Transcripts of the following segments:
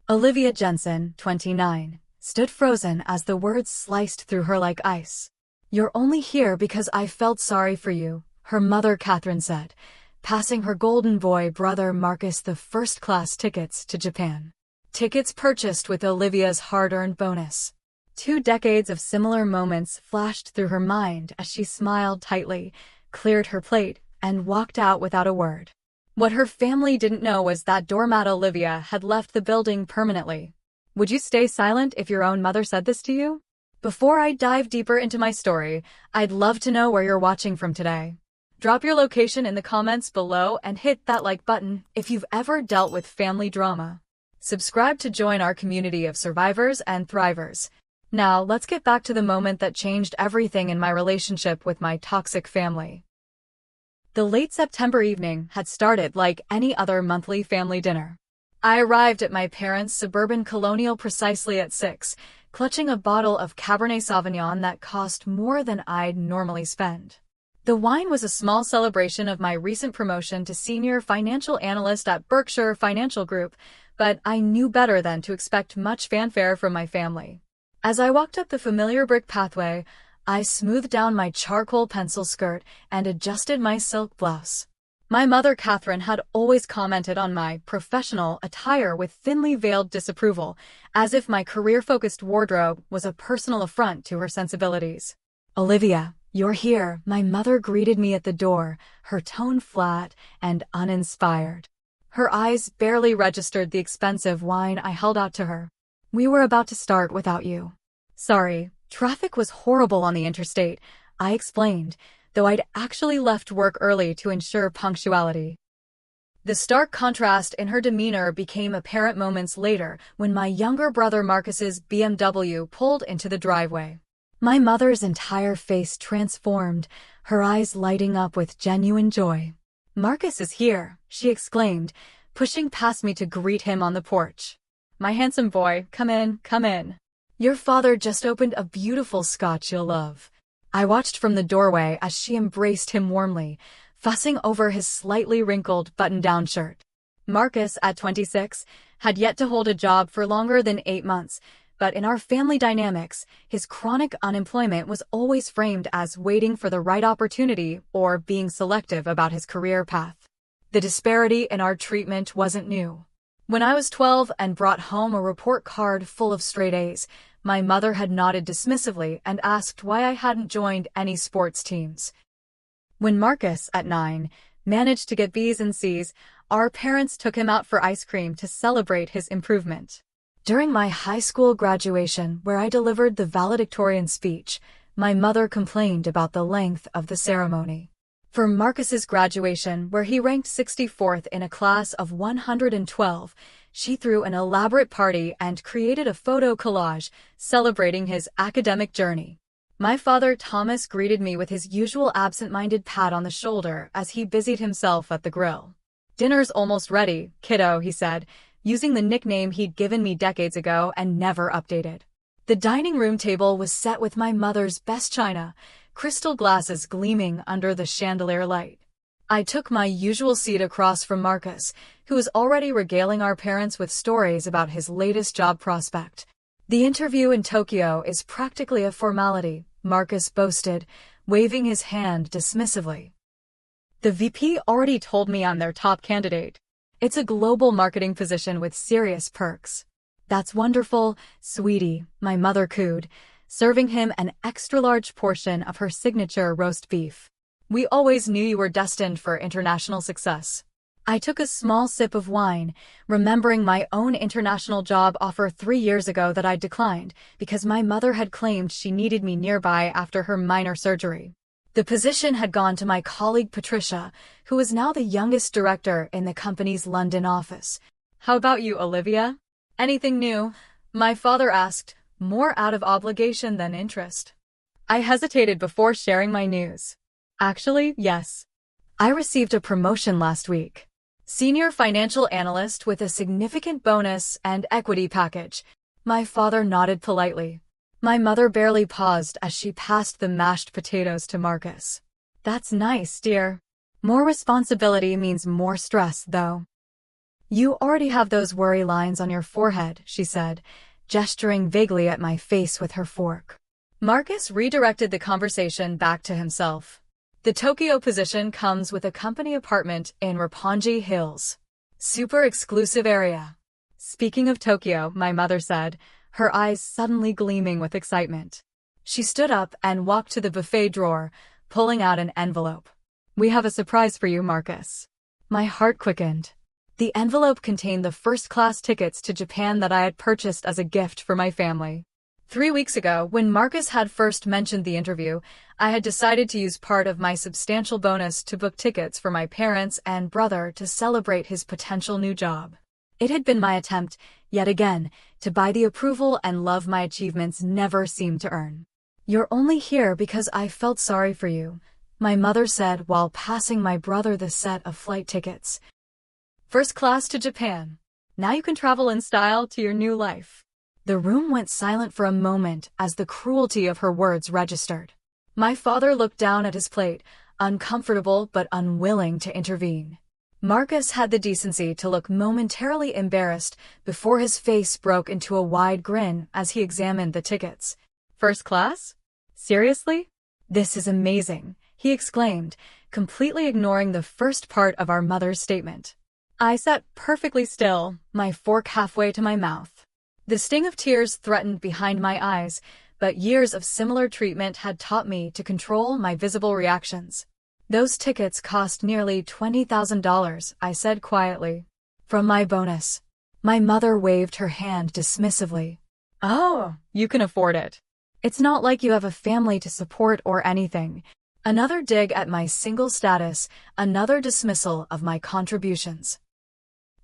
Olivia Jensen, 29, stood frozen as the words sliced through her like ice. "You're only here because I felt sorry for you," her mother Catherine said, passing her golden boy brother Marcus the first-class tickets to Japan. Tickets purchased with Olivia's hard-earned bonus. 2 decades of similar moments flashed through her mind as she smiled tightly, cleared her plate, and walked out without a word. What her family didn't know was that doormat Olivia had left the building permanently. Would you stay silent if your own mother said this to you? Before I dive deeper into my story, I'd love to know where you're watching from today. Drop your location in the comments below and hit that like button if you've ever dealt with family drama. Subscribe to join our community of survivors and thrivers. Now, let's get back to the moment that changed everything in my relationship with my toxic family. The late September evening had started like any other monthly family dinner. I arrived at my parents' suburban colonial precisely at 6, clutching a bottle of Cabernet Sauvignon that cost more than I'd normally spend. The wine was a small celebration of my recent promotion to senior financial analyst at Berkshire Financial Group, but I knew better than to expect much fanfare from my family. As I walked up the familiar brick pathway, I smoothed down my charcoal pencil skirt and adjusted my silk blouse. My mother Catherine had always commented on my professional attire with thinly veiled disapproval, as if my career-focused wardrobe was a personal affront to her sensibilities. "Olivia, you're here," my mother greeted me at the door, her tone flat and uninspired. Her eyes barely registered the expensive wine I held out to her. "We were about to start without you." "Sorry, traffic was horrible on the interstate," I explained, though I'd actually left work early to ensure punctuality. The stark contrast in her demeanor became apparent moments later when my younger brother Marcus's BMW pulled into the driveway. My mother's entire face transformed, her eyes lighting up with genuine joy. "Marcus is here," she exclaimed, pushing past me to greet him on the porch. "My handsome boy, come in, come in. Your father just opened a beautiful scotch you'll love." I watched from the doorway as she embraced him warmly, fussing over his slightly wrinkled button-down shirt. Marcus, at 26, had yet to hold a job for longer than 8 months, but in our family dynamics, his chronic unemployment was always framed as waiting for the right opportunity or being selective about his career path. The disparity in our treatment wasn't new. When I was 12 and brought home a report card full of straight A's, my mother had nodded dismissively and asked why I hadn't joined any sports teams. When Marcus, at 9, managed to get B's and C's, our parents took him out for ice cream to celebrate his improvement. During my high school graduation, where I delivered the valedictorian speech, my mother complained about the length of the ceremony. For Marcus's graduation, where he ranked 64th in a class of 112, she threw an elaborate party and created a photo collage celebrating his academic journey. My father Thomas greeted me with his usual absent-minded pat on the shoulder as he busied himself at the grill. "Dinner's almost ready, kiddo," he said, using the nickname he'd given me decades ago and never updated. The dining room table was set with my mother's best china, crystal glasses gleaming under the chandelier light. I took my usual seat across from Marcus, who was already regaling our parents with stories about his latest job prospect. "The interview in Tokyo is practically a formality," Marcus boasted, waving his hand dismissively. "The VP already told me I'm their top candidate. It's a global marketing position with serious perks." "That's wonderful, sweetie," my mother cooed, serving him an extra-large portion of her signature roast beef. "We always knew you were destined for international success." I took a small sip of wine, remembering my own international job offer 3 years ago that I'd declined because my mother had claimed she needed me nearby after her minor surgery. The position had gone to my colleague Patricia, who was now the youngest director in the company's London office. "How about you, Olivia? Anything new?" my father asked, more out of obligation than interest. I hesitated before sharing my news. "Actually, yes. I received a promotion last week. Senior financial analyst with a significant bonus and equity package." My father nodded politely. My mother barely paused as she passed the mashed potatoes to Marcus. "That's nice, dear. More responsibility means more stress, though." You already have those worry lines on your forehead, she said, gesturing vaguely at my face with her fork. Marcus redirected the conversation back to himself. The Tokyo position comes with a company apartment in Roppongi Hills. Super exclusive area. Speaking of Tokyo, my mother said, her eyes suddenly gleaming with excitement. She stood up and walked to the buffet drawer, pulling out an envelope. We have a surprise for you, Marcus. My heart quickened. The envelope contained the first-class tickets to Japan that I had purchased as a gift for my family. 3 weeks ago, when Marcus had first mentioned the interview, I had decided to use part of my substantial bonus to book tickets for my parents and brother to celebrate his potential new job. It had been my attempt, yet again, to buy the approval and love my achievements never seemed to earn. You're only here because I felt sorry for you, my mother said while passing my brother the set of flight tickets. First class to Japan. Now you can travel in style to your new life. The room went silent for a moment as the cruelty of her words registered. My father looked down at his plate, uncomfortable but unwilling to intervene. Marcus had the decency to look momentarily embarrassed before his face broke into a wide grin as he examined the tickets. First class? Seriously? This is amazing, he exclaimed, completely ignoring the first part of our mother's statement. I sat perfectly still, my fork halfway to my mouth. The sting of tears threatened behind my eyes, but years of similar treatment had taught me to control my visible reactions. Those tickets cost nearly $20,000, I said quietly. From my bonus. My mother waved her hand dismissively. Oh, you can afford it. It's not like you have a family to support or anything. Another dig at my single status, another dismissal of my contributions.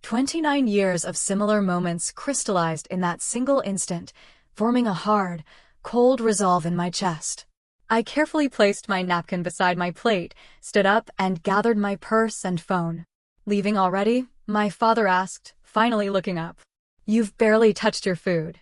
29 years of similar moments crystallized in that single instant, forming a hard, cold resolve in my chest. I carefully placed my napkin beside my plate, stood up, and gathered my purse and phone. Leaving already? My father asked, finally looking up. You've barely touched your food.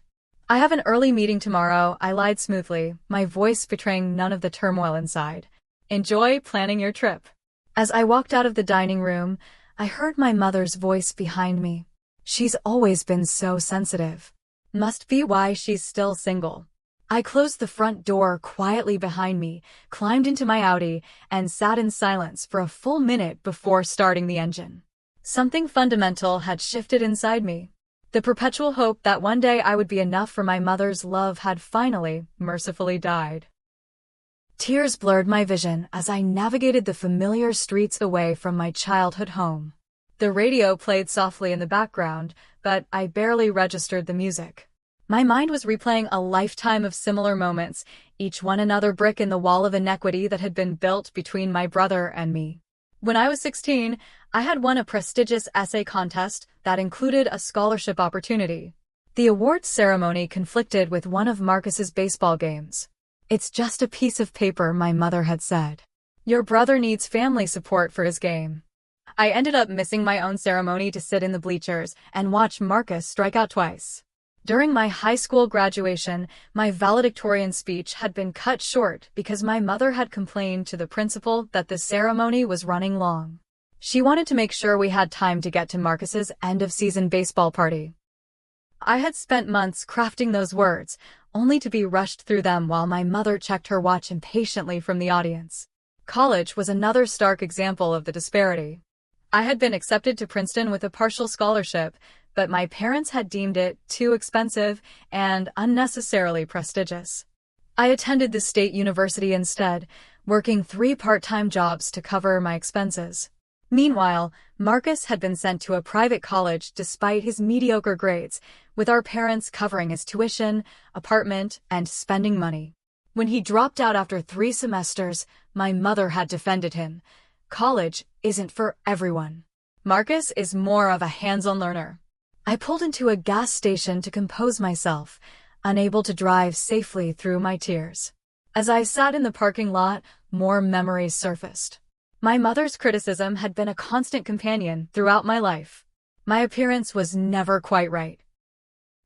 I have an early meeting tomorrow, I lied smoothly, my voice betraying none of the turmoil inside. Enjoy planning your trip. As I walked out of the dining room, I heard my mother's voice behind me. She's always been so sensitive. Must be why she's still single. I closed the front door quietly behind me, climbed into my Audi, and sat in silence for a full minute before starting the engine. Something fundamental had shifted inside me. The perpetual hope that one day I would be enough for my mother's love had finally, mercifully died. Tears blurred my vision as I navigated the familiar streets away from my childhood home. The radio played softly in the background, but I barely registered the music. My mind was replaying a lifetime of similar moments, each one another brick in the wall of inequity that had been built between my brother and me. When I was 16, I had won a prestigious essay contest that included a scholarship opportunity. The awards ceremony conflicted with one of Marcus's baseball games. It's just a piece of paper, my mother had said. Your brother needs family support for his game. I ended up missing my own ceremony to sit in the bleachers and watch Marcus strike out twice. During my high school graduation, my valedictorian speech had been cut short because my mother had complained to the principal that the ceremony was running long. She wanted to make sure we had time to get to Marcus's end-of-season baseball party. I had spent months crafting those words, only to be rushed through them while my mother checked her watch impatiently from the audience. College was another stark example of the disparity. I had been accepted to Princeton with a partial scholarship, but my parents had deemed it too expensive and unnecessarily prestigious. I attended the state university instead, working 3 part-time jobs to cover my expenses. Meanwhile, Marcus had been sent to a private college despite his mediocre grades, with our parents covering his tuition, apartment, and spending money. When he dropped out after 3 semesters, my mother had defended him. College isn't for everyone. Marcus is more of a hands-on learner. I pulled into a gas station to compose myself, unable to drive safely through my tears. As I sat in the parking lot, more memories surfaced. My mother's criticism had been a constant companion throughout my life. My appearance was never quite right.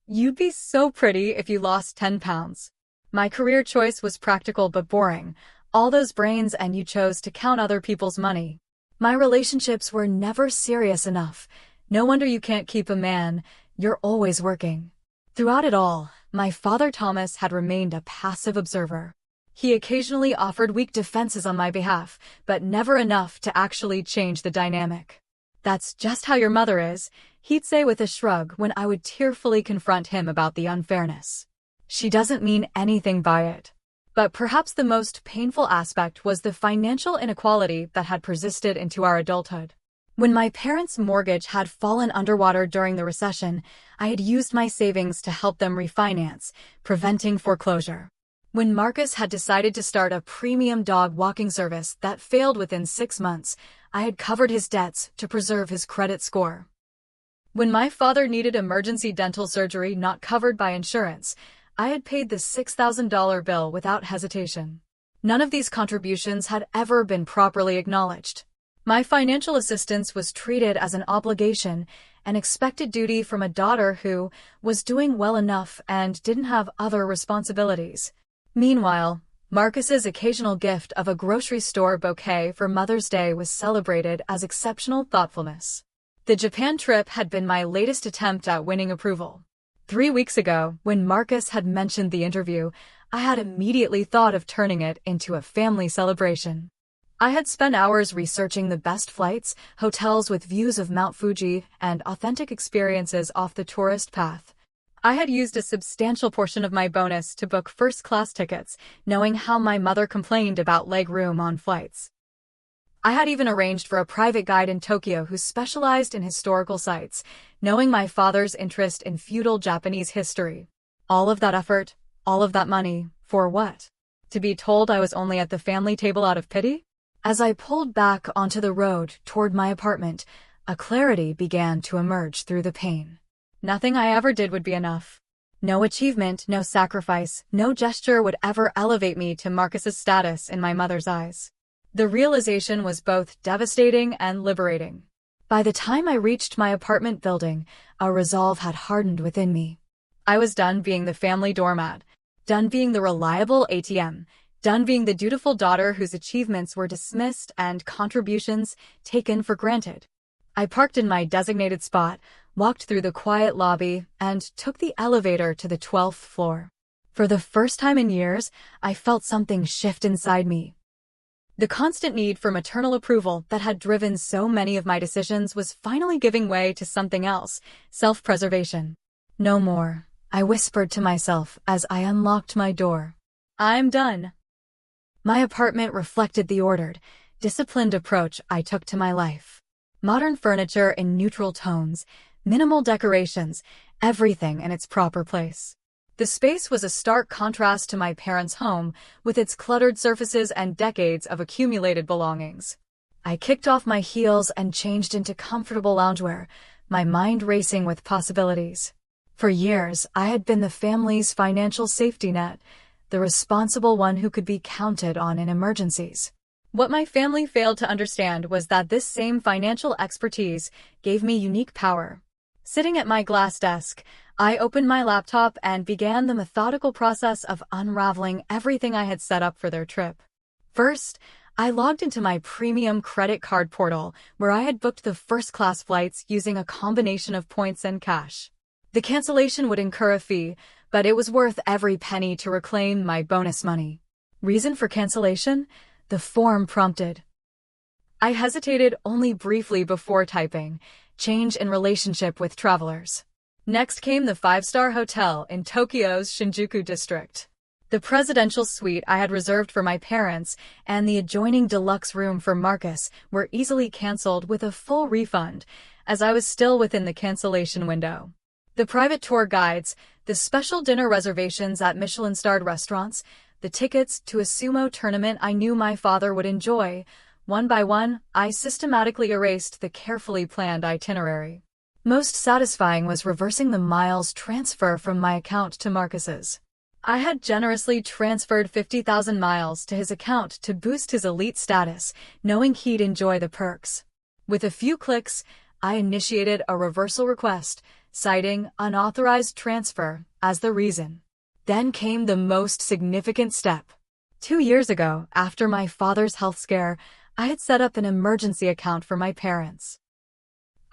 You'd be so pretty if you lost 10 pounds. My career choice was practical but boring. All those brains and you chose to count other people's money. My relationships were never serious enough. No wonder you can't keep a man, you're always working. Throughout it all, my father Thomas had remained a passive observer. He occasionally offered weak defenses on my behalf, but never enough to actually change the dynamic. "That's just how your mother is," he'd say with a shrug when I would tearfully confront him about the unfairness. "She doesn't mean anything by it." But perhaps the most painful aspect was the financial inequality that had persisted into our adulthood. When my parents' mortgage had fallen underwater during the recession, I had used my savings to help them refinance, preventing foreclosure. When Marcus had decided to start a premium dog walking service that failed within 6 months, I had covered his debts to preserve his credit score. When my father needed emergency dental surgery not covered by insurance, I had paid the $6,000 bill without hesitation. None of these contributions had ever been properly acknowledged. My financial assistance was treated as an obligation, an expected duty from a daughter who was doing well enough and didn't have other responsibilities. Meanwhile, Marcus's occasional gift of a grocery store bouquet for Mother's Day was celebrated as exceptional thoughtfulness. The Japan trip had been my latest attempt at winning approval. 3 weeks ago, when Marcus had mentioned the interview, I had immediately thought of turning it into a family celebration. I had spent hours researching the best flights, hotels with views of Mount Fuji, and authentic experiences off the tourist path. I had used a substantial portion of my bonus to book first-class tickets, knowing how my mother complained about leg room on flights. I had even arranged for a private guide in Tokyo who specialized in historical sites, knowing my father's interest in feudal Japanese history. All of that effort, all of that money, for what? To be told I was only at the family table out of pity? As I pulled back onto the road toward my apartment, a clarity began to emerge through the pain. Nothing I ever did would be enough. No achievement, no sacrifice, no gesture would ever elevate me to Marcus's status in my mother's eyes. The realization was both devastating and liberating. By the time I reached my apartment building, a resolve had hardened within me. I was done being the family doormat, done being the reliable ATM, done being the dutiful daughter whose achievements were dismissed and contributions taken for granted. I parked in my designated spot, walked through the quiet lobby, and took the elevator to the 12th floor. For the first time in years, I felt something shift inside me. The constant need for maternal approval that had driven so many of my decisions was finally giving way to something else, self-preservation. "No more," I whispered to myself as I unlocked my door. "I'm done." My apartment reflected the ordered, disciplined approach I took to my life. Modern furniture in neutral tones, minimal decorations, everything in its proper place. The space was a stark contrast to my parents' home, with its cluttered surfaces and decades of accumulated belongings. I kicked off my heels and changed into comfortable loungewear, my mind racing with possibilities. For years, I had been the family's financial safety net, the responsible one who could be counted on in emergencies. What my family failed to understand was that this same financial expertise gave me unique power. Sitting at my glass desk, I opened my laptop and began the methodical process of unraveling everything I had set up for their trip. First, I logged into my premium credit card portal, where I had booked the first-class flights using a combination of points and cash. The cancellation would incur a fee, but it was worth every penny to reclaim my bonus money. Reason for cancellation? The form prompted. I hesitated only briefly before typing, change in relationship with travelers. Next came the 5-star hotel in Tokyo's Shinjuku district. The presidential suite I had reserved for my parents and the adjoining deluxe room for Marcus were easily canceled with a full refund, as I was still within the cancellation window. The private tour guides, the special dinner reservations at Michelin-starred restaurants, the tickets to a sumo tournament I knew my father would enjoy, one by one, I systematically erased the carefully planned itinerary. Most satisfying was reversing the miles transfer from my account to Marcus's. I had generously transferred 50,000 miles to his account to boost his elite status, knowing he'd enjoy the perks. With a few clicks, I initiated a reversal request, citing unauthorized transfer as the reason. Then came the most significant step. 2 years ago, after my father's health scare, I had set up an emergency account for my parents.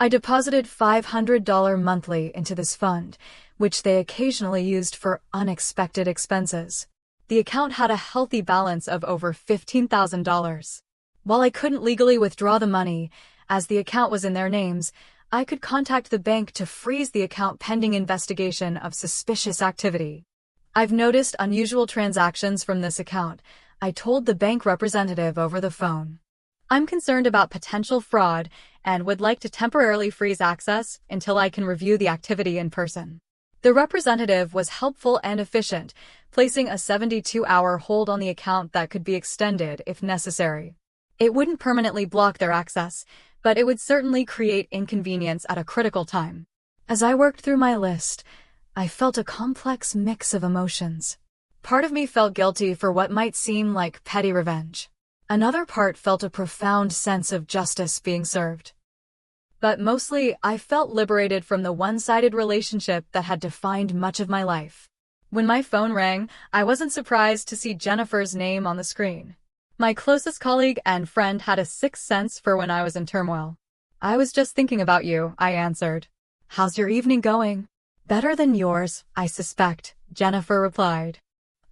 I deposited $500 monthly into this fund, which they occasionally used for unexpected expenses. The account had a healthy balance of over $15,000. While I couldn't legally withdraw the money, as the account was in their names, I could contact the bank to freeze the account pending investigation of suspicious activity. I've noticed unusual transactions from this account, I told the bank representative over the phone. I'm concerned about potential fraud and would like to temporarily freeze access until I can review the activity in person. The representative was helpful and efficient, placing a 72-hour hold on the account that could be extended if necessary. It wouldn't permanently block their access, but it would certainly create inconvenience at a critical time. As I worked through my list, I felt a complex mix of emotions. Part of me felt guilty for what might seem like petty revenge. Another part felt a profound sense of justice being served. But mostly, I felt liberated from the one-sided relationship that had defined much of my life. When my phone rang, I wasn't surprised to see Jennifer's name on the screen. My closest colleague and friend had a sixth sense for when I was in turmoil. "I was just thinking about you," I answered. "How's your evening going?" "Better than yours, I suspect," Jennifer replied.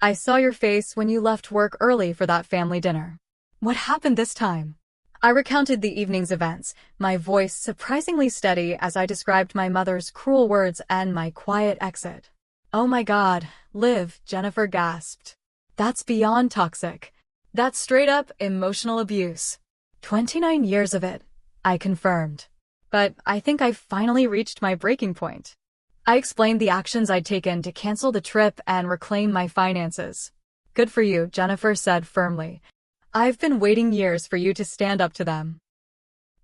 "I saw your face when you left work early for that family dinner." "What happened this time?" I recounted the evening's events, my voice surprisingly steady as I described my mother's cruel words and my quiet exit. "Oh my God, Liv," Jennifer gasped. "That's beyond toxic. That's straight-up emotional abuse." 29 years of it, I confirmed. "But I think I've finally reached my breaking point." I explained the actions I'd taken to cancel the trip and reclaim my finances. "Good for you," Jennifer said firmly. "I've been waiting years for you to stand up to them.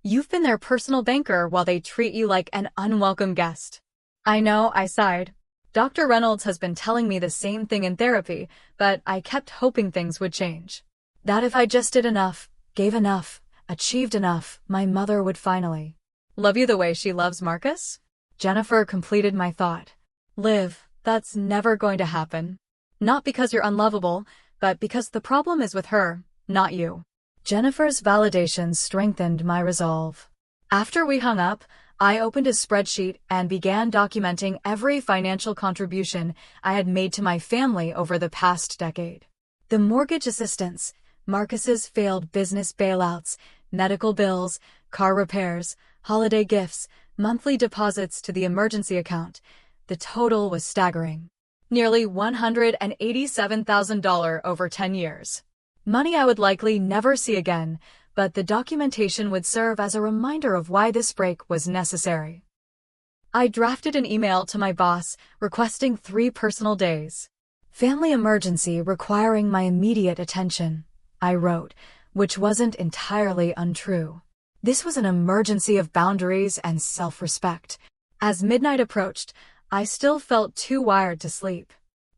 You've been their personal banker while they treat you like an unwelcome guest." "I know," I sighed. "Dr. Reynolds has been telling me the same thing in therapy, but I kept hoping things would change. That if I just did enough, gave enough, achieved enough, my mother would finally love you the way she loves Marcus." Jennifer completed my thought. "Liv, that's never going to happen. Not because you're unlovable, but because the problem is with her, not you." Jennifer's validation strengthened my resolve. After we hung up, I opened a spreadsheet and began documenting every financial contribution I had made to my family over the past decade. The mortgage assistance, Marcus's failed business bailouts, medical bills, car repairs, holiday gifts, monthly deposits to the emergency account. The total was staggering. Nearly $187,000 over 10 years. Money I would likely never see again, but the documentation would serve as a reminder of why this break was necessary. I drafted an email to my boss requesting 3 personal days. "Family emergency requiring my immediate attention," I wrote, which wasn't entirely untrue. This was an emergency of boundaries and self-respect. As midnight approached, I still felt too wired to sleep.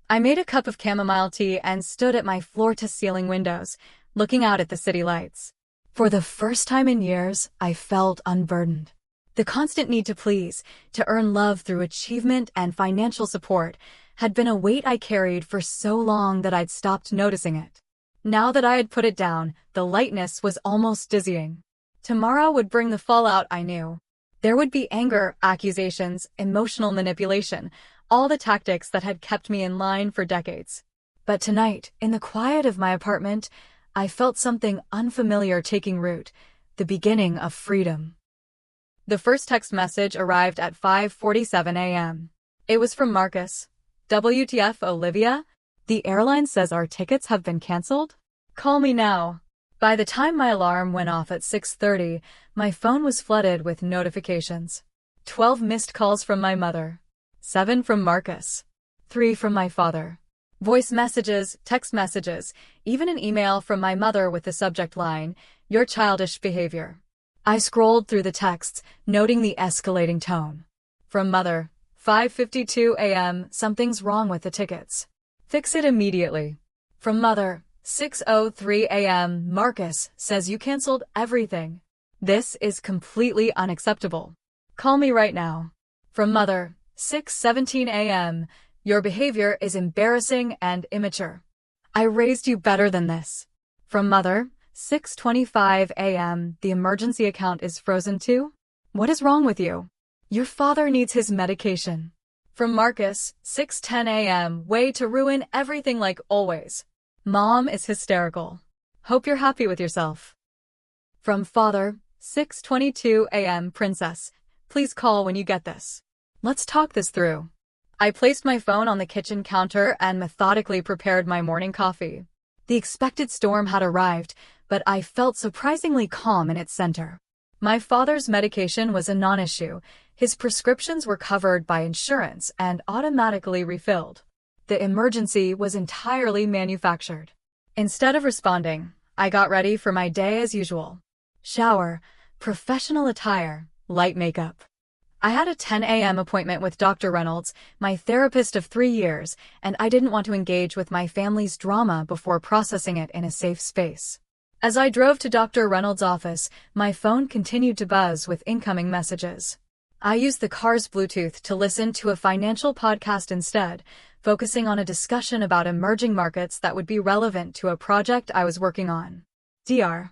I made a cup of chamomile tea and stood at my floor-to-ceiling windows, looking out at the city lights. For the first time in years, I felt unburdened. The constant need to please, to earn love through achievement and financial support, had been a weight I carried for so long that I'd stopped noticing it. Now that I had put it down, the lightness was almost dizzying. Tomorrow would bring the fallout I knew. There would be anger, accusations, emotional manipulation, all the tactics that had kept me in line for decades. But tonight, in the quiet of my apartment, I felt something unfamiliar taking root, the beginning of freedom. The first text message arrived at 5:47 a.m. It was from Marcus. "WTF, Olivia? The airline says our tickets have been canceled? Call me now." By the time my alarm went off at 6:30, my phone was flooded with notifications. 12 missed calls from my mother. 7 from Marcus. 3 from my father. Voice messages, text messages, even an email from my mother with the subject line, "Your childish behavior." I scrolled through the texts, noting the escalating tone. From mother, 5:52 a.m., "Something's wrong with the tickets. Fix it immediately." From mother, 6:03 a.m., "Marcus says you canceled everything. This is completely unacceptable. Call me right now." From mother, 6:17 a.m., "Your behavior is embarrassing and immature. I raised you better than this." From mother, 6:25 a.m., "The emergency account is frozen too? What is wrong with you? Your father needs his medication. From Marcus, 6:10 a.m. Way to ruin everything like always. Mom is hysterical. Hope you're happy with yourself. From Father, 6:22 a.m. Princess, please call when you get this. Let's talk this through. I placed my phone on the kitchen counter and methodically prepared my morning coffee. The expected storm had arrived, but I felt surprisingly calm in its center. My father's medication was a non-issue. His prescriptions were covered by insurance and automatically refilled. The emergency was entirely manufactured. Instead of responding, I got ready for my day as usual. Shower, professional attire, light makeup. I had a 10 a.m. appointment with Dr. Reynolds, my therapist of 3 years, and I didn't want to engage with my family's drama before processing it in a safe space. As I drove to Dr. Reynolds' office, my phone continued to buzz with incoming messages. I used the car's Bluetooth to listen to a financial podcast instead, focusing on a discussion about emerging markets that would be relevant to a project I was working on. Dr.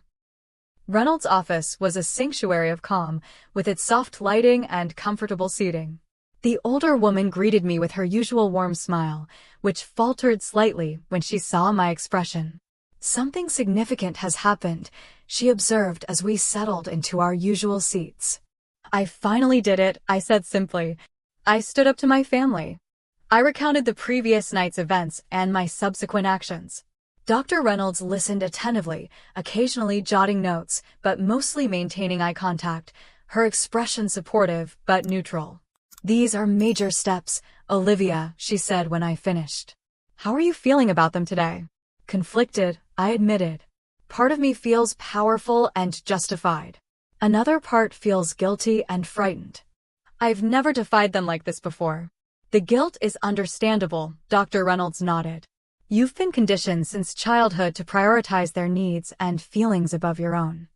Reynolds' office was a sanctuary of calm, with its soft lighting and comfortable seating. The older woman greeted me with her usual warm smile, which faltered slightly when she saw my expression. Something significant has happened, she observed as we settled into our usual seats. I finally did it, I said simply. I stood up to my family. I recounted the previous night's events and my subsequent actions. Dr. Reynolds listened attentively, occasionally jotting notes, but mostly maintaining eye contact, her expression supportive but neutral. These are major steps, Olivia, she said when I finished. How are you feeling about them today? Conflicted, I admitted. Part of me feels powerful and justified. Another part feels guilty and frightened. I've never defied them like this before. The guilt is understandable, Dr. Reynolds nodded. You've been conditioned since childhood to prioritize their needs and feelings above your own.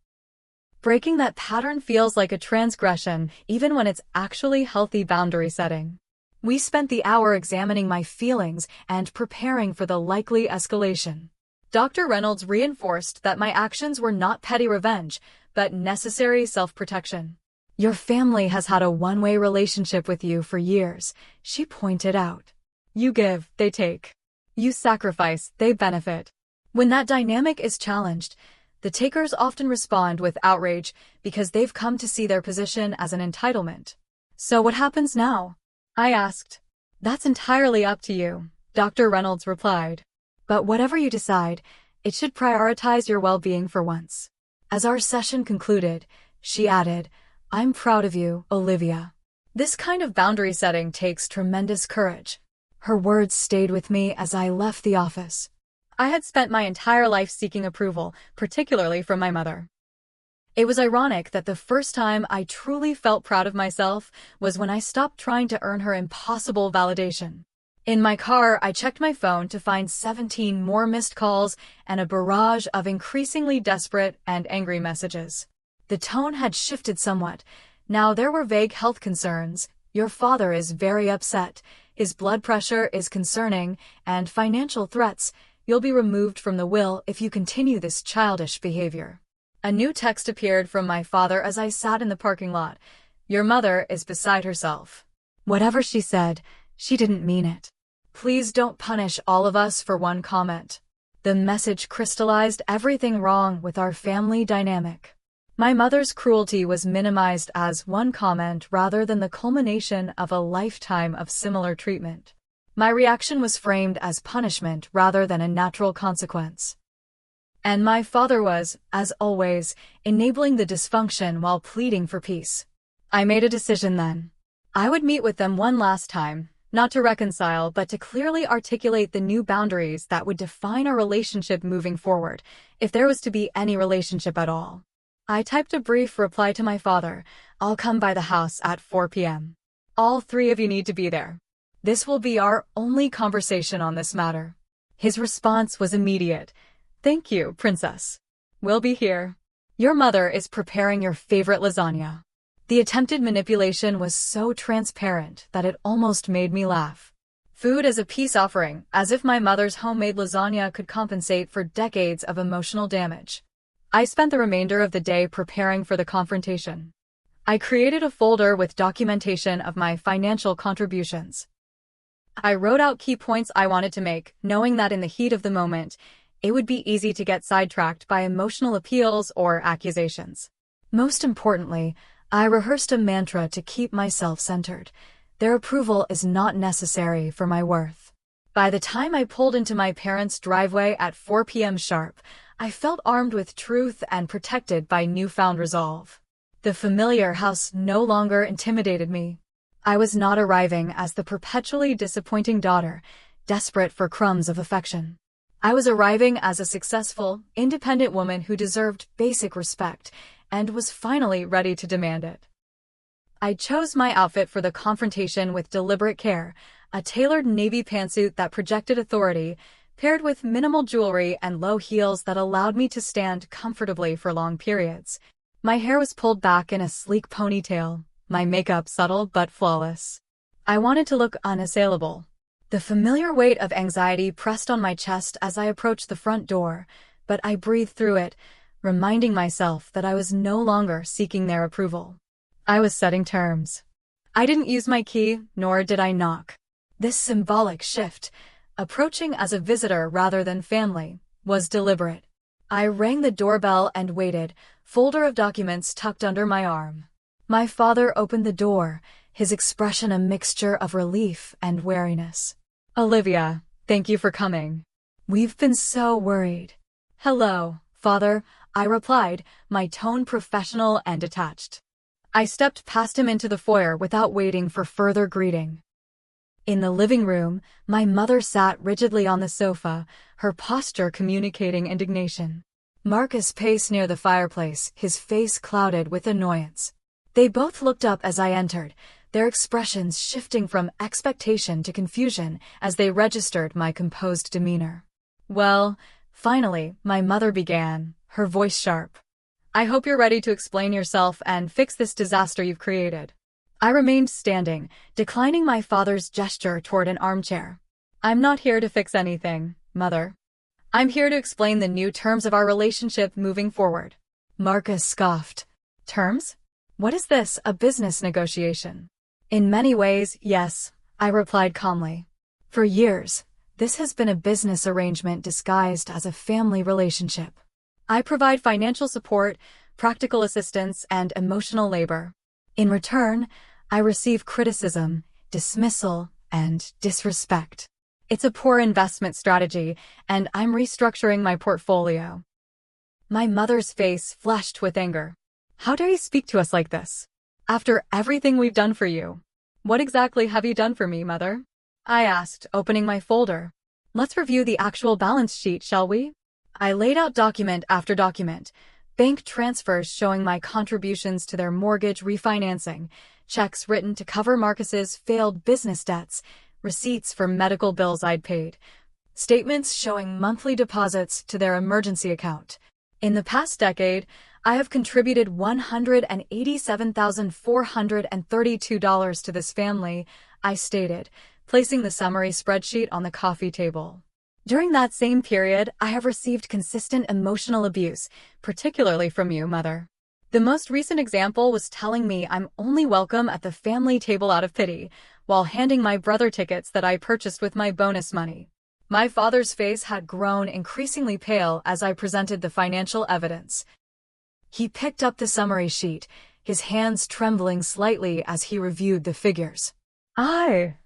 Breaking that pattern feels like a transgression, even when it's actually healthy boundary setting. We spent the hour examining my feelings and preparing for the likely escalation. Dr. Reynolds reinforced that my actions were not petty revenge, but necessary self-protection. Your family has had a one-way relationship with you for years, she pointed out. You give, they take. You sacrifice, they benefit. When that dynamic is challenged, the takers often respond with outrage because they've come to see their position as an entitlement. So what happens now? I asked. That's entirely up to you, Dr. Reynolds replied. But whatever you decide, it should prioritize your well-being for once. As our session concluded, she added, I'm proud of you, Olivia. This kind of boundary setting takes tremendous courage. Her words stayed with me as I left the office. I had spent my entire life seeking approval, particularly from my mother. It was ironic that the first time I truly felt proud of myself was when I stopped trying to earn her impossible validation. In my car, I checked my phone to find 17 more missed calls and a barrage of increasingly desperate and angry messages. The tone had shifted somewhat. Now there were vague health concerns. Your father is very upset. His blood pressure is concerning, and financial threats. You'll be removed from the will if you continue this childish behavior. A new text appeared from my father as I sat in the parking lot. Your mother is beside herself. Whatever she said, she didn't mean it. Please don't punish all of us for one comment. The message crystallized everything wrong with our family dynamic. My mother's cruelty was minimized as one comment rather than the culmination of a lifetime of similar treatment. My reaction was framed as punishment rather than a natural consequence. And my father was, as always, enabling the dysfunction while pleading for peace. I made a decision then. I would meet with them one last time, not to reconcile but to clearly articulate the new boundaries that would define our relationship moving forward, if there was to be any relationship at all. I typed a brief reply to my father. I'll come by the house at 4 p.m. All 3 of you need to be there. This will be our only conversation on this matter. His response was immediate. Thank you, Princess. We'll be here. Your mother is preparing your favorite lasagna. The attempted manipulation was so transparent that it almost made me laugh. Food as a peace offering, as if my mother's homemade lasagna could compensate for decades of emotional damage. I spent the remainder of the day preparing for the confrontation. I created a folder with documentation of my financial contributions. I wrote out key points I wanted to make, knowing that in the heat of the moment, it would be easy to get sidetracked by emotional appeals or accusations. Most importantly, I rehearsed a mantra to keep myself centered. Their approval is not necessary for my worth. By the time I pulled into my parents' driveway at 4 p.m. sharp, I felt armed with truth and protected by newfound resolve. The familiar house no longer intimidated me. I was not arriving as the perpetually disappointing daughter, desperate for crumbs of affection. I was arriving as a successful, independent woman who deserved basic respect and was finally ready to demand it. I chose my outfit for the confrontation with deliberate care, a tailored navy pantsuit that projected authority, paired with minimal jewelry and low heels that allowed me to stand comfortably for long periods. My hair was pulled back in a sleek ponytail, my makeup subtle but flawless. I wanted to look unassailable. The familiar weight of anxiety pressed on my chest as I approached the front door, but I breathed through it, reminding myself that I was no longer seeking their approval. I was setting terms. I didn't use my key, nor did I knock. This symbolic shift, approaching as a visitor rather than family, was deliberate. I rang the doorbell and waited, folder of documents tucked under my arm. My father opened the door, his expression a mixture of relief and wariness. "Olivia, thank you for coming. We've been so worried." "Hello, Father," I replied, my tone professional and detached. I stepped past him into the foyer without waiting for further greeting. In the living room, my mother sat rigidly on the sofa, her posture communicating indignation. Marcus paced near the fireplace, his face clouded with annoyance. They both looked up as I entered, their expressions shifting from expectation to confusion as they registered my composed demeanor. "Well, finally," my mother began, her voice sharp. "I hope you're ready to explain yourself and fix this disaster you've created." I remained standing, declining my father's gesture toward an armchair. "I'm not here to fix anything, Mother. I'm here to explain the new terms of our relationship moving forward." Marcus scoffed. "Terms? What is this, a business negotiation?" "In many ways, yes," I replied calmly. "For years, this has been a business arrangement disguised as a family relationship. I provide financial support, practical assistance, and emotional labor. In return, I receive criticism, dismissal, and disrespect. It's a poor investment strategy, and I'm restructuring my portfolio." My mother's face flushed with anger. "How dare you speak to us like this? After everything we've done for you. What exactly have you done for me, Mother?" I asked, opening my folder. "Let's review the actual balance sheet, shall we?" I laid out document after document, bank transfers showing my contributions to their mortgage refinancing, checks written to cover Marcus's failed business debts, receipts for medical bills I'd paid, statements showing monthly deposits to their emergency account. In the past decade, I have contributed $187,432 to this family, I stated, placing the summary spreadsheet on the coffee table. During that same period, I have received consistent emotional abuse, particularly from you, Mother. The most recent example was telling me I'm only welcome at the family table out of pity, while handing my brother tickets that I purchased with my bonus money. My father's face had grown increasingly pale as I presented the financial evidence. He picked up the summary sheet, his hands trembling slightly as he reviewed the figures. I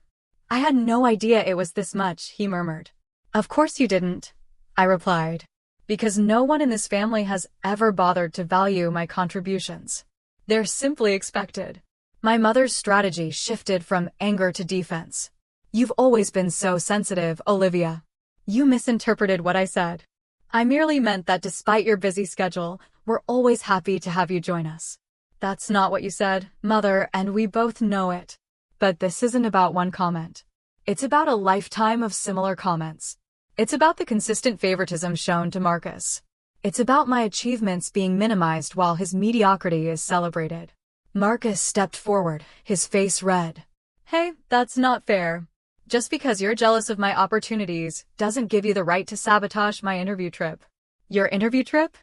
had no idea it was this much," he murmured. "Of course you didn't," I replied, "because no one in this family has ever bothered to value my contributions. They're simply expected." My mother's strategy shifted from anger to defense. "You've always been so sensitive, Olivia. You misinterpreted what I said. I merely meant that despite your busy schedule, we're always happy to have you join us." "That's not what you said, Mother, and we both know it. But this isn't about one comment. It's about a lifetime of similar comments. It's about the consistent favoritism shown to Marcus. It's about my achievements being minimized while his mediocrity is celebrated." Marcus stepped forward, his face red. "Hey, that's not fair. Just because you're jealous of my opportunities doesn't give you the right to sabotage my interview trip." "Your interview trip?"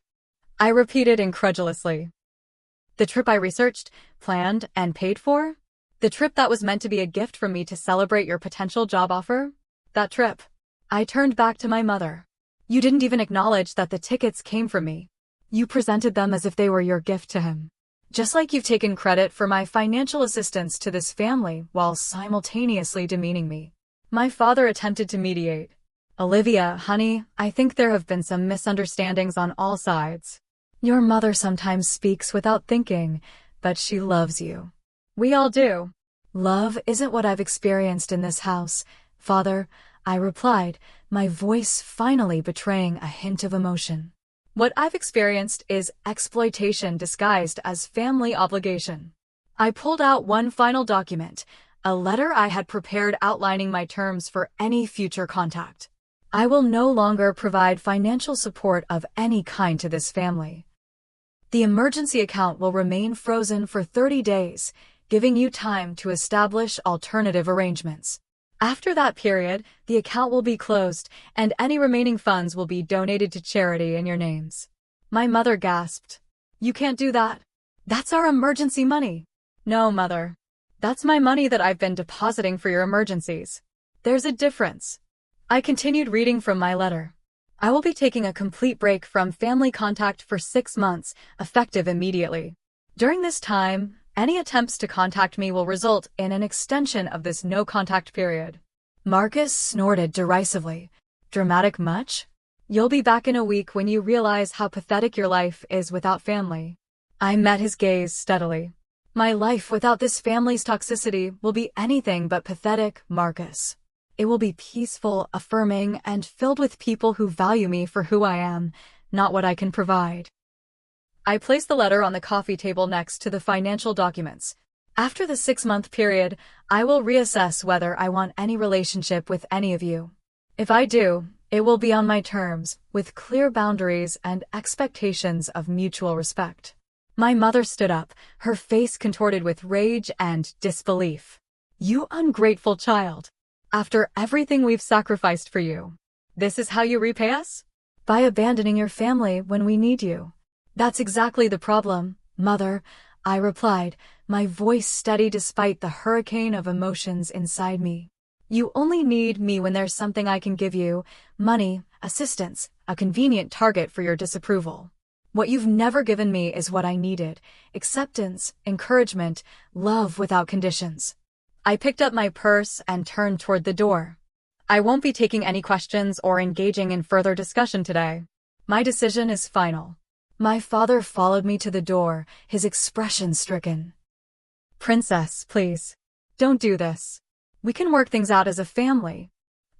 I repeated incredulously. The trip I researched, planned, and paid for? The trip that was meant to be a gift from me to celebrate your potential job offer? That trip. I turned back to my mother. You didn't even acknowledge that the tickets came from me. You presented them as if they were your gift to him. Just like you've taken credit for my financial assistance to this family while simultaneously demeaning me. My father attempted to mediate. Olivia, honey, I think there have been some misunderstandings on all sides. Your mother sometimes speaks without thinking, but she loves you. We all do. Love isn't what I've experienced in this house, Father, I replied, my voice finally betraying a hint of emotion. What I've experienced is exploitation disguised as family obligation. I pulled out one final document, a letter I had prepared outlining my terms for any future contact. I will no longer provide financial support of any kind to this family. The emergency account will remain frozen for 30 days, giving you time to establish alternative arrangements. After that period, the account will be closed, and any remaining funds will be donated to charity in your names. My mother gasped. You can't do that. That's our emergency money. No, Mother. That's my money that I've been depositing for your emergencies. There's a difference. I continued reading from my letter. I will be taking a complete break from family contact for 6 months, effective immediately. During this time, any attempts to contact me will result in an extension of this no-contact period. Marcus snorted derisively. Dramatic much? You'll be back in a week when you realize how pathetic your life is without family. I met his gaze steadily. My life without this family's toxicity will be anything but pathetic, Marcus. It will be peaceful, affirming, and filled with people who value me for who I am, not what I can provide. I placed the letter on the coffee table next to the financial documents. After the 6-month period, I will reassess whether I want any relationship with any of you. If I do, it will be on my terms, with clear boundaries and expectations of mutual respect. My mother stood up, her face contorted with rage and disbelief. You ungrateful child. After everything we've sacrificed for you, this is how you repay us? By abandoning your family when we need you. That's exactly the problem, Mother, I replied, my voice steady despite the hurricane of emotions inside me. You only need me when there's something I can give you, money, assistance, a convenient target for your disapproval. What you've never given me is what I needed, acceptance, encouragement, love without conditions. I picked up my purse and turned toward the door. I won't be taking any questions or engaging in further discussion today. My decision is final. My father followed me to the door, his expression stricken. Princess, please. Don't do this. We can work things out as a family.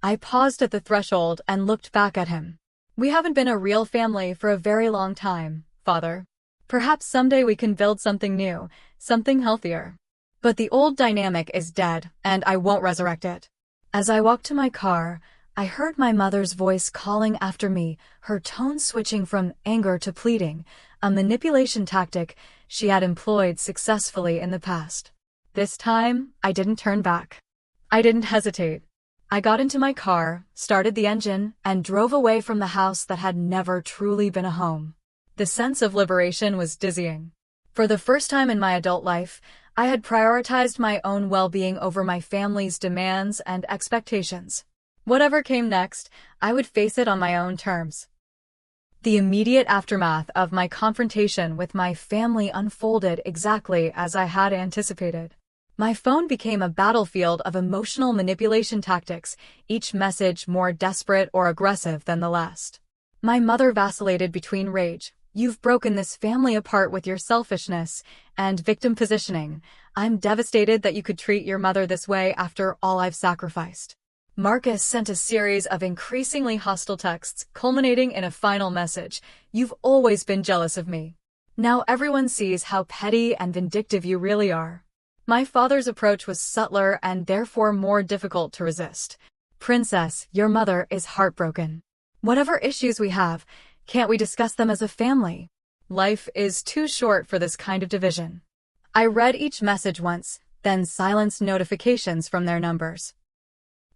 I paused at the threshold and looked back at him. We haven't been a real family for a very long time, Father. Perhaps someday we can build something new, something healthier. But the old dynamic is dead, and I won't resurrect it. As I walked to my car, I heard my mother's voice calling after me, her tone switching from anger to pleading, a manipulation tactic she had employed successfully in the past. This time, I didn't turn back. I didn't hesitate. I got into my car, started the engine, and drove away from the house that had never truly been a home. The sense of liberation was dizzying. For the first time in my adult life, I had prioritized my own well-being over my family's demands and expectations. Whatever came next, I would face it on my own terms. The immediate aftermath of my confrontation with my family unfolded exactly as I had anticipated. My phone became a battlefield of emotional manipulation tactics, each message more desperate or aggressive than the last. My mother vacillated between rage. You've broken this family apart with your selfishness and victim positioning. I'm devastated that you could treat your mother this way after all I've sacrificed. Marcus sent a series of increasingly hostile texts, culminating in a final message. You've always been jealous of me. Now everyone sees how petty and vindictive you really are. My father's approach was subtler and therefore more difficult to resist. Princess, your mother is heartbroken. Whatever issues we have, can't we discuss them as a family? Life is too short for this kind of division. I read each message once, then silenced notifications from their numbers.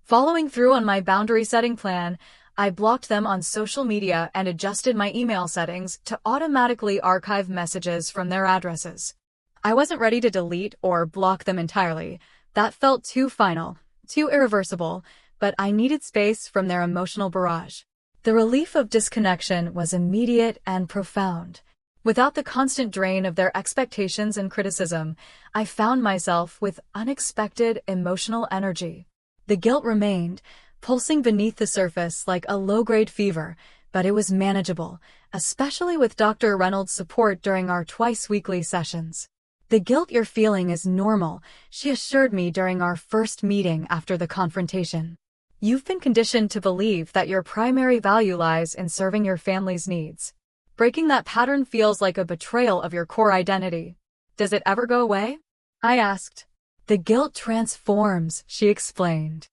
Following through on my boundary-setting plan, I blocked them on social media and adjusted my email settings to automatically archive messages from their addresses. I wasn't ready to delete or block them entirely. That felt too final, too irreversible, but I needed space from their emotional barrage. The relief of disconnection was immediate and profound. Without the constant drain of their expectations and criticism, I found myself with unexpected emotional energy. The guilt remained, pulsing beneath the surface like a low-grade fever, but it was manageable, especially with Dr. Reynolds' support during our twice-weekly sessions. "The guilt you're feeling is normal," she assured me during our first meeting after the confrontation. "You've been conditioned to believe that your primary value lies in serving your family's needs. Breaking that pattern feels like a betrayal of your core identity. Does it ever go away?" I asked. "The guilt transforms," she explained.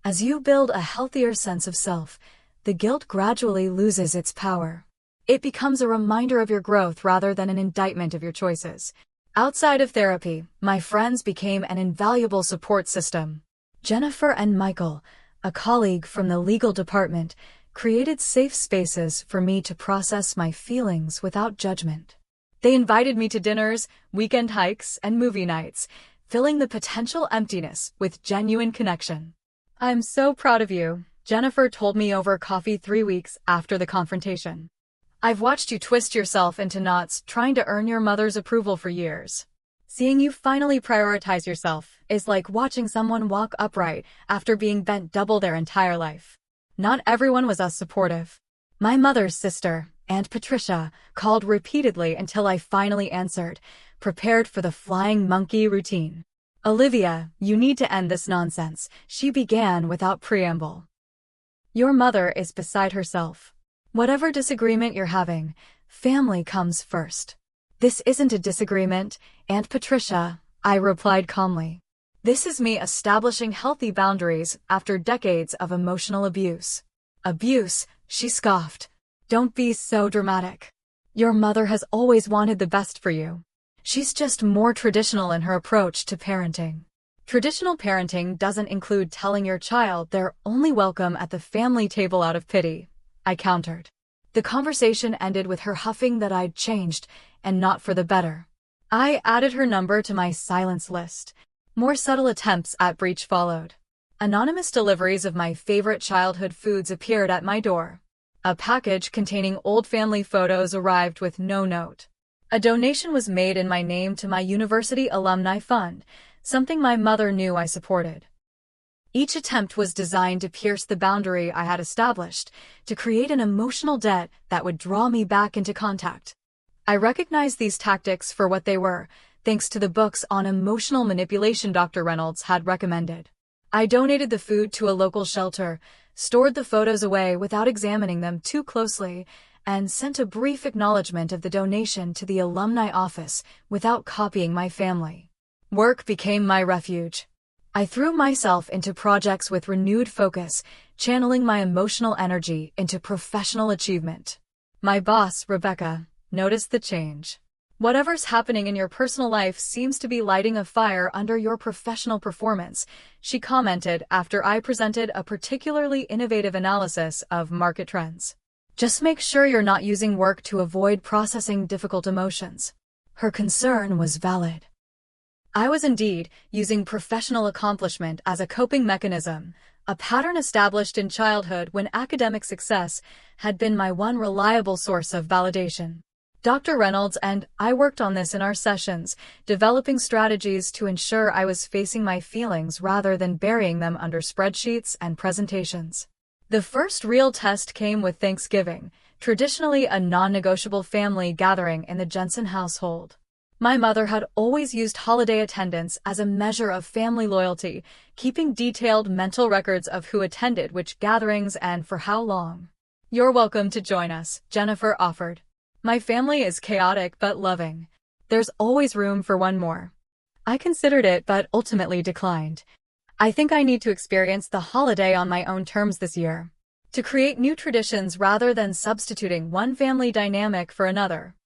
"As you build a healthier sense of self, the guilt gradually loses its power. It becomes a reminder of your growth rather than an indictment of your choices." Outside of therapy, my friends became an invaluable support system. Jennifer and Michael, a colleague from the legal department, created safe spaces for me to process my feelings without judgment. They invited me to dinners, weekend hikes, and movie nights, filling the potential emptiness with genuine connection. "I'm so proud of you," Jennifer told me over coffee 3 weeks after the confrontation. "I've watched you twist yourself into knots trying to earn your mother's approval for years. Seeing you finally prioritize yourself is like watching someone walk upright after being bent double their entire life." Not everyone was as supportive. My mother's sister, Aunt Patricia, called repeatedly until I finally answered, prepared for the flying monkey routine. "Olivia, you need to end this nonsense," she began without preamble. "Your mother is beside herself. Whatever disagreement you're having, family comes first." "This isn't a disagreement, Aunt Patricia," I replied calmly. "This is me establishing healthy boundaries after decades of emotional abuse." "Abuse?" she scoffed. "Don't be so dramatic. Your mother has always wanted the best for you. She's just more traditional in her approach to parenting." "Traditional parenting doesn't include telling your child they're only welcome at the family table out of pity," I countered. The conversation ended with her huffing that I'd changed, and not for the better. I added her number to my silence list. More subtle attempts at breach followed. Anonymous deliveries of my favorite childhood foods appeared at my door. A package containing old family photos arrived with no note. A donation was made in my name to my university alumni fund, something my mother knew I supported. Each attempt was designed to pierce the boundary I had established, to create an emotional debt that would draw me back into contact. I recognized these tactics for what they were, thanks to the books on emotional manipulation Dr. Reynolds had recommended. I donated the food to a local shelter, stored the photos away without examining them too closely, and sent a brief acknowledgement of the donation to the alumni office without copying my family. Work became my refuge. I threw myself into projects with renewed focus, channeling my emotional energy into professional achievement. My boss, Rebecca, noticed the change. "Whatever's happening in your personal life seems to be lighting a fire under your professional performance," she commented after I presented a particularly innovative analysis of market trends. "Just make sure you're not using work to avoid processing difficult emotions." Her concern was valid. I was indeed using professional accomplishment as a coping mechanism, a pattern established in childhood when academic success had been my one reliable source of validation. Dr. Reynolds and I worked on this in our sessions, developing strategies to ensure I was facing my feelings rather than burying them under spreadsheets and presentations. The first real test came with Thanksgiving, traditionally a non-negotiable family gathering in the Jensen household. My mother had always used holiday attendance as a measure of family loyalty, keeping detailed mental records of who attended which gatherings and for how long. "You're welcome to join us," Jennifer offered. "My family is chaotic but loving. There's always room for one more." I considered it but ultimately declined. I think I need to experience the holiday on my own terms this year, to create new traditions rather than substituting one family dynamic for another.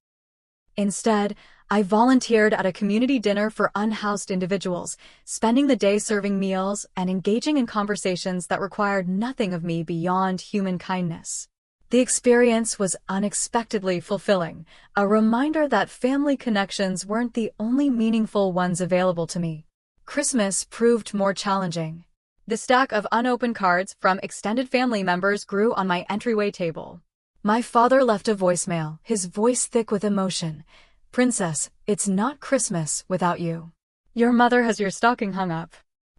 Instead, I volunteered at a community dinner for unhoused individuals, spending the day serving meals and engaging in conversations that required nothing of me beyond human kindness. The experience was unexpectedly fulfilling, a reminder that family connections weren't the only meaningful ones available to me. Christmas proved more challenging. The stack of unopened cards from extended family members grew on my entryway table. My father left a voicemail, his voice thick with emotion. "Princess, it's not Christmas without you. Your mother has your stocking hung up.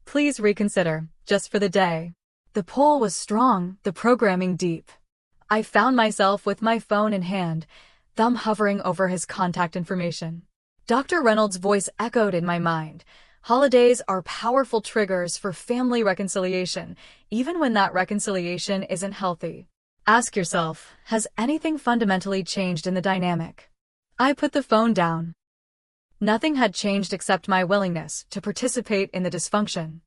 Please reconsider, just for the day." The pull was strong, the programming deep. I found myself with my phone in hand, thumb hovering over his contact information. Dr. Reynolds' voice echoed in my mind. Holidays are powerful triggers for family reconciliation, even when that reconciliation isn't healthy. Ask yourself, has anything fundamentally changed in the dynamic? I put the phone down. Nothing had changed except my willingness to participate in the dysfunction.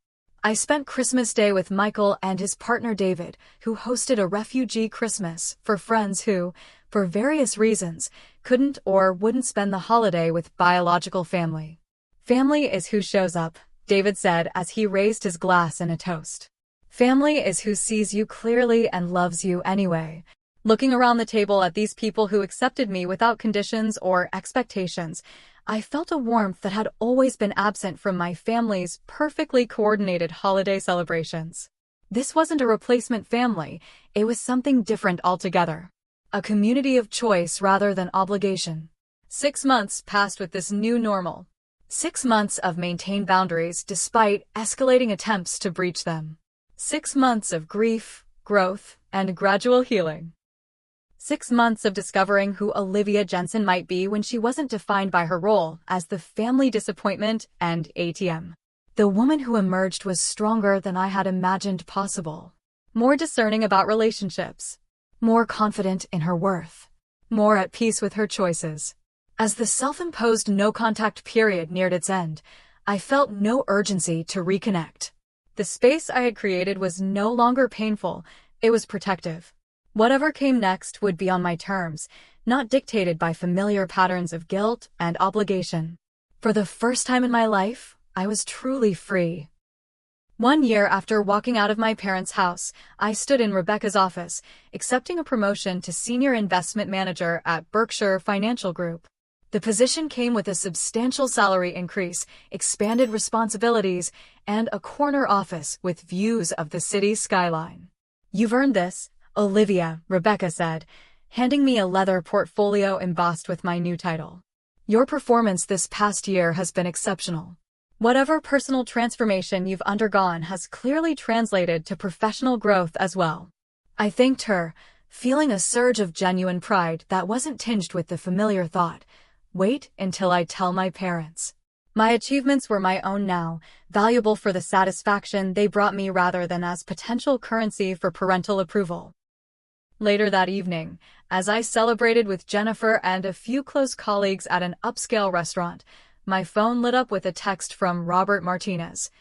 I spent Christmas Day with Michael and his partner David, who hosted a refugee Christmas for friends who, for various reasons, couldn't or wouldn't spend the holiday with biological family. "Family is who shows up," David said as he raised his glass in a toast. "Family is who sees you clearly and loves you anyway." Looking around the table at these people who accepted me without conditions or expectations, I felt a warmth that had always been absent from my family's perfectly coordinated holiday celebrations. This wasn't a replacement family, it was something different altogether. A community of choice rather than obligation. 6 months passed with this new normal. 6 months of maintained boundaries despite escalating attempts to breach them. 6 months of grief, growth, and gradual healing. 6 months of discovering who Olivia Jensen might be when she wasn't defined by her role as the family disappointment and ATM. The woman who emerged was stronger than I had imagined possible. More discerning about relationships. More confident in her worth. More at peace with her choices. As the self-imposed no-contact period neared its end, I felt no urgency to reconnect. The space I had created was no longer painful, it was protective. Whatever came next would be on my terms, not dictated by familiar patterns of guilt and obligation. For the first time in my life, I was truly free. 1 year after walking out of my parents' house, I stood in Rebecca's office, accepting a promotion to Senior Investment Manager at Berkshire Financial Group. The position came with a substantial salary increase, expanded responsibilities, and a corner office with views of the city's skyline. "You've earned this, Olivia," Rebecca said, handing me a leather portfolio embossed with my new title. "Your performance this past year has been exceptional. Whatever personal transformation you've undergone has clearly translated to professional growth as well." I thanked her, feeling a surge of genuine pride that wasn't tinged with the familiar thought, "Wait until I tell my parents." My achievements were my own now, valuable for the satisfaction they brought me rather than as potential currency for parental approval. Later that evening, as I celebrated with Jennifer and a few close colleagues at an upscale restaurant, my phone lit up with a text from Robert Martinez,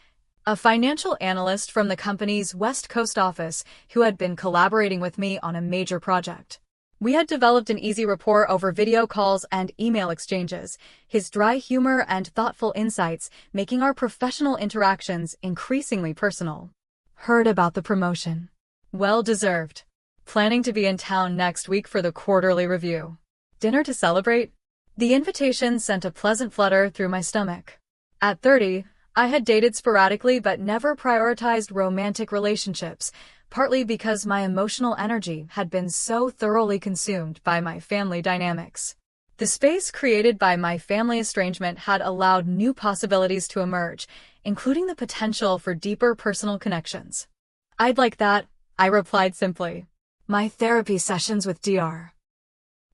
a financial analyst from the company's West Coast office who had been collaborating with me on a major project. We had developed an easy rapport over video calls and email exchanges, his dry humor and thoughtful insights making our professional interactions increasingly personal. Heard about the promotion. Well deserved. Planning to be in town next week for the quarterly review. Dinner to celebrate? The invitation sent a pleasant flutter through my stomach. At 30, I had dated sporadically but never prioritized romantic relationships, partly because my emotional energy had been so thoroughly consumed by my family dynamics. The space created by my family estrangement had allowed new possibilities to emerge, including the potential for deeper personal connections. "I'd like that," I replied simply. My therapy sessions with Dr.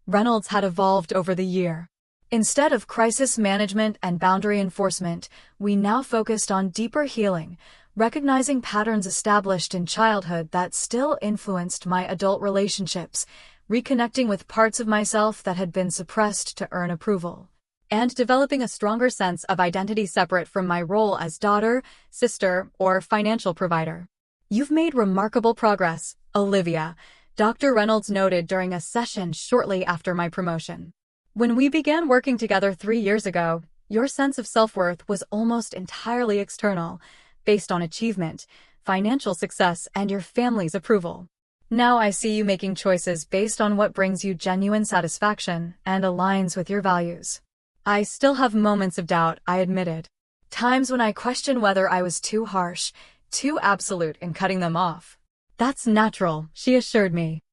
Reynolds had evolved over the year. Instead of crisis management and boundary enforcement, we now focused on deeper healing, recognizing patterns established in childhood that still influenced my adult relationships, reconnecting with parts of myself that had been suppressed to earn approval, and developing a stronger sense of identity separate from my role as daughter, sister, or financial provider. "You've made remarkable progress, Olivia," Dr. Reynolds noted during a session shortly after my promotion. When we began working together 3 years ago, your sense of self-worth was almost entirely external, based on achievement, financial success, and your family's approval. Now I see you making choices based on what brings you genuine satisfaction and aligns with your values. I still have moments of doubt, I admitted. Times when I question whether I was too harsh, too absolute in cutting them off. That's natural, she assured me.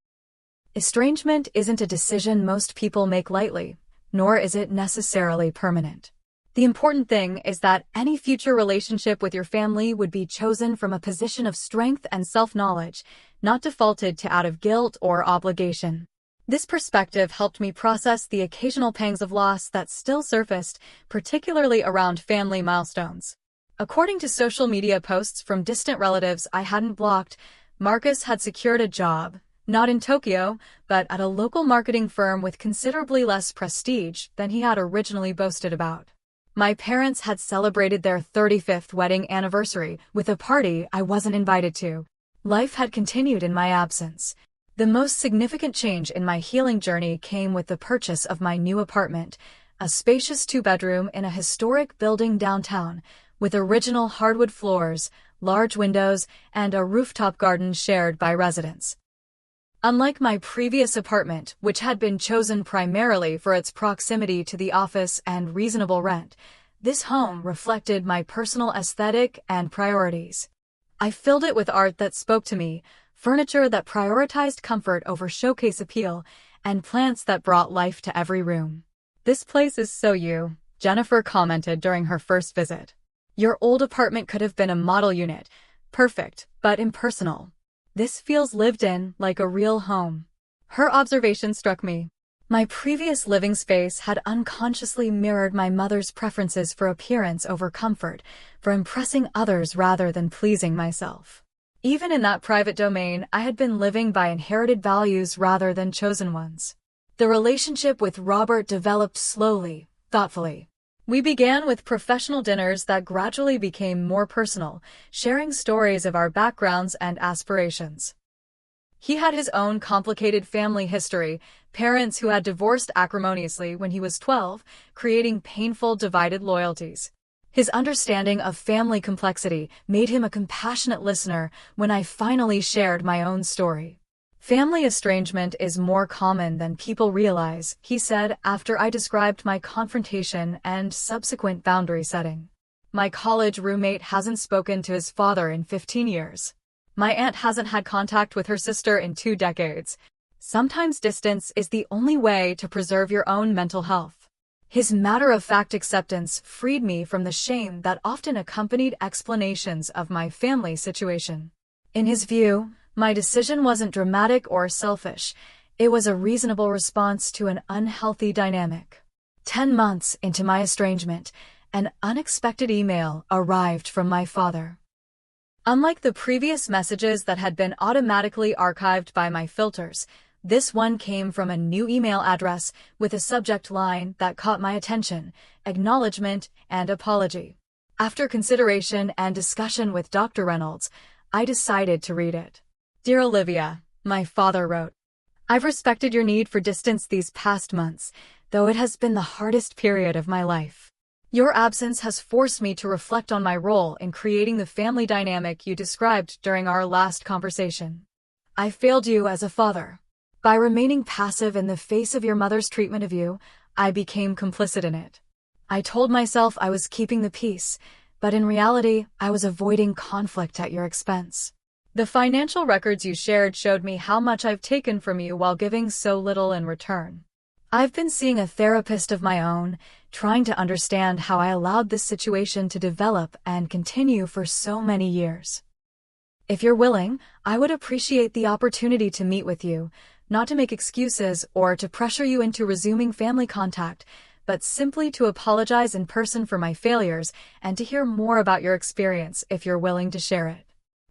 Estrangement isn't a decision most people make lightly, nor is it necessarily permanent. The important thing is that any future relationship with your family would be chosen from a position of strength and self-knowledge, not defaulted to out of guilt or obligation. This perspective helped me process the occasional pangs of loss that still surfaced, particularly around family milestones. According to social media posts from distant relatives I hadn't blocked, Marcus had secured a job, not in Tokyo, but at a local marketing firm with considerably less prestige than he had originally boasted about. My parents had celebrated their 35th wedding anniversary with a party I wasn't invited to. Life had continued in my absence. The most significant change in my healing journey came with the purchase of my new apartment, a spacious 2-bedroom in a historic building downtown, with original hardwood floors, large windows, and a rooftop garden shared by residents. Unlike my previous apartment, which had been chosen primarily for its proximity to the office and reasonable rent, this home reflected my personal aesthetic and priorities. I filled it with art that spoke to me, furniture that prioritized comfort over showcase appeal, and plants that brought life to every room. "This place is so you," Jennifer commented during her first visit. "Your old apartment could have been a model unit, perfect, but impersonal. This feels lived in, like a real home." Her observation struck me. My previous living space had unconsciously mirrored my mother's preferences for appearance over comfort, for impressing others rather than pleasing myself. Even in that private domain, I had been living by inherited values rather than chosen ones. The relationship with Robert developed slowly, thoughtfully. We began with professional dinners that gradually became more personal, sharing stories of our backgrounds and aspirations. He had his own complicated family history, parents who had divorced acrimoniously when he was 12, creating painful divided loyalties. His understanding of family complexity made him a compassionate listener when I finally shared my own story. "Family estrangement is more common than people realize," he said after I described my confrontation and subsequent boundary setting. "My college roommate hasn't spoken to his father in 15 years. My aunt hasn't had contact with her sister in 2 decades. Sometimes distance is the only way to preserve your own mental health." His matter-of-fact acceptance freed me from the shame that often accompanied explanations of my family situation. In his view, my decision wasn't dramatic or selfish. It was a reasonable response to an unhealthy dynamic. 10 months into my estrangement, an unexpected email arrived from my father. Unlike the previous messages that had been automatically archived by my filters, this one came from a new email address with a subject line that caught my attention: acknowledgement and apology. After consideration and discussion with Dr. Reynolds, I decided to read it. "Dear Olivia," my father wrote, "I've respected your need for distance these past months, though it has been the hardest period of my life. Your absence has forced me to reflect on my role in creating the family dynamic you described during our last conversation. I failed you as a father. By remaining passive in the face of your mother's treatment of you, I became complicit in it. I told myself I was keeping the peace, but in reality, I was avoiding conflict at your expense. The financial records you shared showed me how much I've taken from you while giving so little in return. I've been seeing a therapist of my own, trying to understand how I allowed this situation to develop and continue for so many years. If you're willing, I would appreciate the opportunity to meet with you, not to make excuses or to pressure you into resuming family contact, but simply to apologize in person for my failures and to hear more about your experience if you're willing to share it.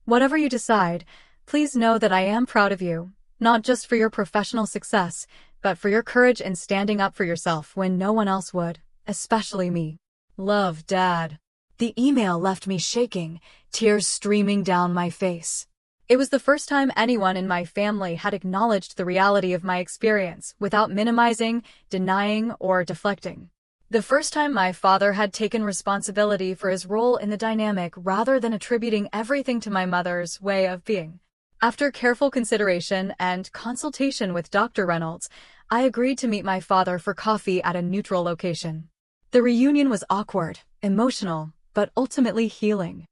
Whatever you decide, please know that I am proud of you, not just for your professional success, but for your courage in standing up for yourself when no one else would, especially me. Love, Dad." The email left me shaking, tears streaming down my face. It was the first time anyone in my family had acknowledged the reality of my experience without minimizing, denying, or deflecting. The first time my father had taken responsibility for his role in the dynamic rather than attributing everything to my mother's way of being. After careful consideration and consultation with Dr. Reynolds, I agreed to meet my father for coffee at a neutral location. The reunion was awkward, emotional, but ultimately healing.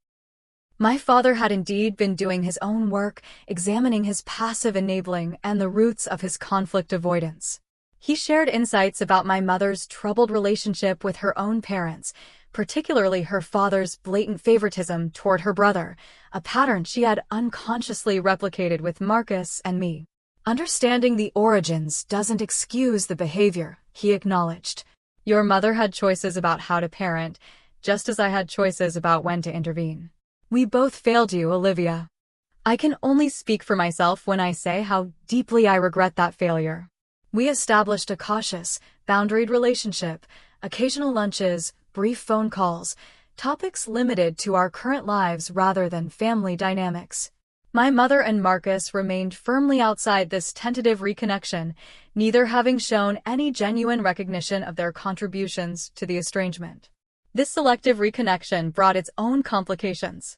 My father had indeed been doing his own work, examining his passive enabling and the roots of his conflict avoidance. He shared insights about my mother's troubled relationship with her own parents, particularly her father's blatant favoritism toward her brother, a pattern she had unconsciously replicated with Marcus and me. Understanding the origins doesn't excuse the behavior, he acknowledged. Your mother had choices about how to parent, just as I had choices about when to intervene. We both failed you, Olivia. I can only speak for myself when I say how deeply I regret that failure. We established a cautious, boundaried relationship, occasional lunches, brief phone calls, topics limited to our current lives rather than family dynamics. My mother and Marcus remained firmly outside this tentative reconnection, neither having shown any genuine recognition of their contributions to the estrangement. This selective reconnection brought its own complications.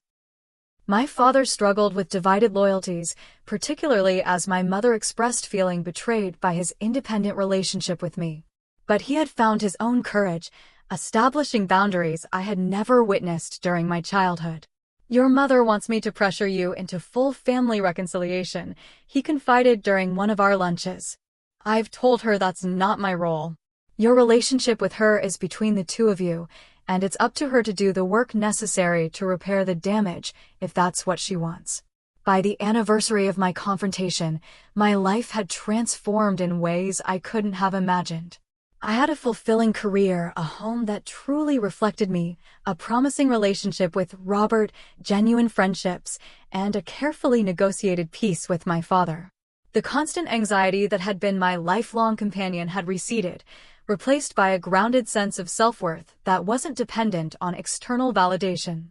My father struggled with divided loyalties, particularly as my mother expressed feeling betrayed by his independent relationship with me. But he had found his own courage, establishing boundaries I had never witnessed during my childhood. Your mother wants me to pressure you into full family reconciliation, he confided during one of our lunches. I've told her that's not my role. Your relationship with her is between the two of you, and it's up to her to do the work necessary to repair the damage, if that's what she wants. By the anniversary of my confrontation, my life had transformed in ways I couldn't have imagined. I had a fulfilling career, a home that truly reflected me, a promising relationship with Robert, genuine friendships, and a carefully negotiated peace with my father. The constant anxiety that had been my lifelong companion had receded, replaced by a grounded sense of self-worth that wasn't dependent on external validation.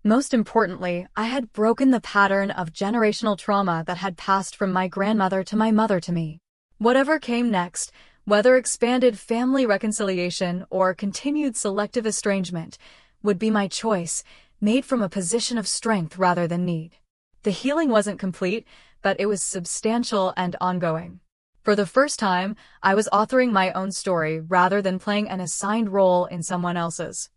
Most importantly, I had broken the pattern of generational trauma that had passed from my grandmother to my mother to me. Whatever came next, whether expanded family reconciliation or continued selective estrangement, would be my choice, made from a position of strength rather than need. The healing wasn't complete, but it was substantial and ongoing. For the first time, I was authoring my own story rather than playing an assigned role in someone else's.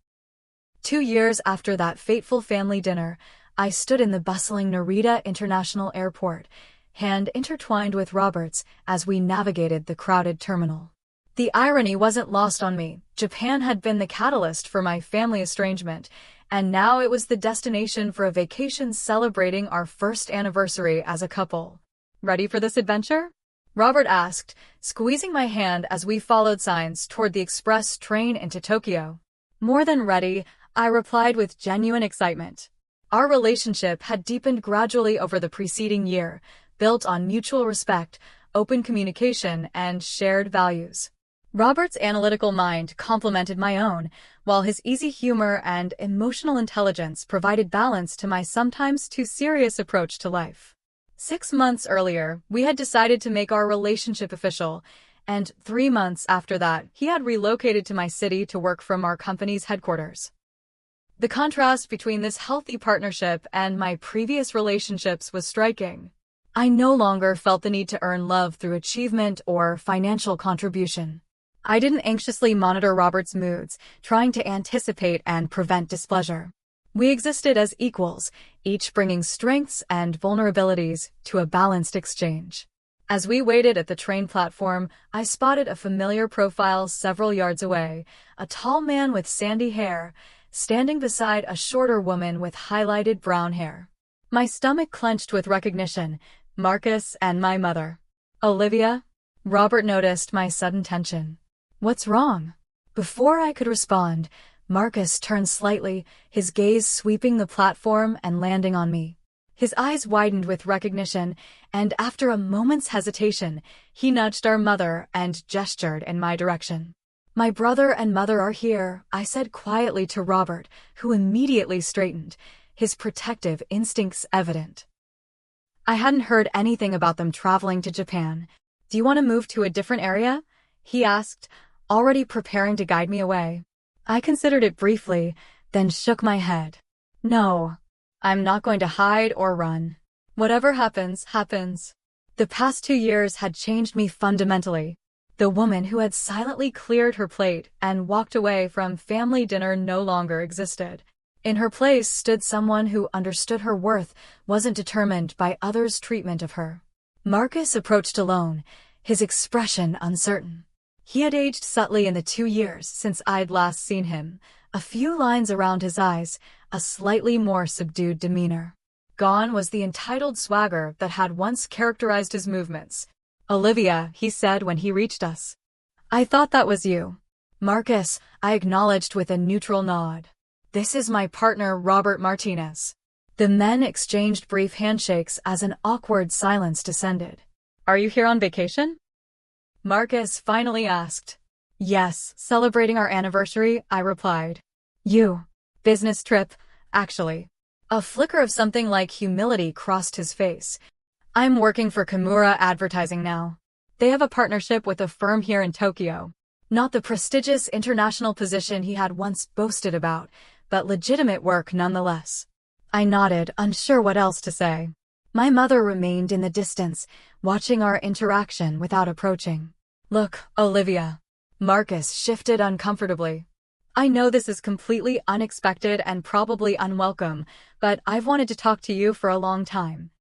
2 years after that fateful family dinner, I stood in the bustling Narita International Airport, hand intertwined with Robert's as we navigated the crowded terminal. The irony wasn't lost on me. Japan had been the catalyst for my family estrangement, and now it was the destination for a vacation celebrating our first anniversary as a couple. Ready for this adventure? Robert asked, squeezing my hand as we followed signs toward the express train into Tokyo. More than ready, I replied with genuine excitement. Our relationship had deepened gradually over the preceding year, built on mutual respect, open communication, and shared values. Robert's analytical mind complemented my own, while his easy humor and emotional intelligence provided balance to my sometimes too serious approach to life. 6 months earlier, we had decided to make our relationship official, and 3 months after that, he had relocated to my city to work from our company's headquarters. The contrast between this healthy partnership and my previous relationships was striking. I no longer felt the need to earn love through achievement or financial contribution. I didn't anxiously monitor Robert's moods, trying to anticipate and prevent displeasure. We existed as equals, each bringing strengths and vulnerabilities to a balanced exchange. As we waited at the train platform, I spotted a familiar profile several yards away, a tall man with sandy hair, standing beside a shorter woman with highlighted brown hair. My stomach clenched with recognition, Marcus and my mother. Olivia? Robert noticed my sudden tension. What's wrong? Before I could respond, Marcus turned slightly, his gaze sweeping the platform and landing on me. His eyes widened with recognition, and after a moment's hesitation, he nudged our mother and gestured in my direction. My brother and mother are here, I said quietly to Robert, who immediately straightened, his protective instincts evident. I hadn't heard anything about them traveling to Japan. Do you want to move to a different area? He asked, already preparing to guide me away. I considered it briefly, then shook my head. No, I'm not going to hide or run. Whatever happens, happens. The past 2 years had changed me fundamentally. The woman who had silently cleared her plate and walked away from family dinner no longer existed. In her place stood someone who understood her worth, wasn't determined by others' treatment of her. Marcus approached alone, his expression uncertain. He had aged subtly in the 2 years since I'd last seen him, a few lines around his eyes, a slightly more subdued demeanor. Gone was the entitled swagger that had once characterized his movements. "Olivia," he said when he reached us. "I thought that was you." "Marcus," I acknowledged with a neutral nod. "This is my partner, Robert Martinez." The men exchanged brief handshakes as an awkward silence descended. "Are you here on vacation?" Marcus finally asked. "Yes, celebrating our anniversary," I replied. "You? Business trip, actually." A flicker of something like humility crossed his face. "I'm working for Kimura Advertising now. They have a partnership with a firm here in Tokyo. Not the prestigious international position he had once boasted about, but legitimate work nonetheless." I nodded, unsure what else to say. My mother remained in the distance, watching our interaction without approaching. "Look, Olivia." Marcus shifted uncomfortably. "I know this is completely unexpected and probably unwelcome, but I've wanted to talk to you for a long time.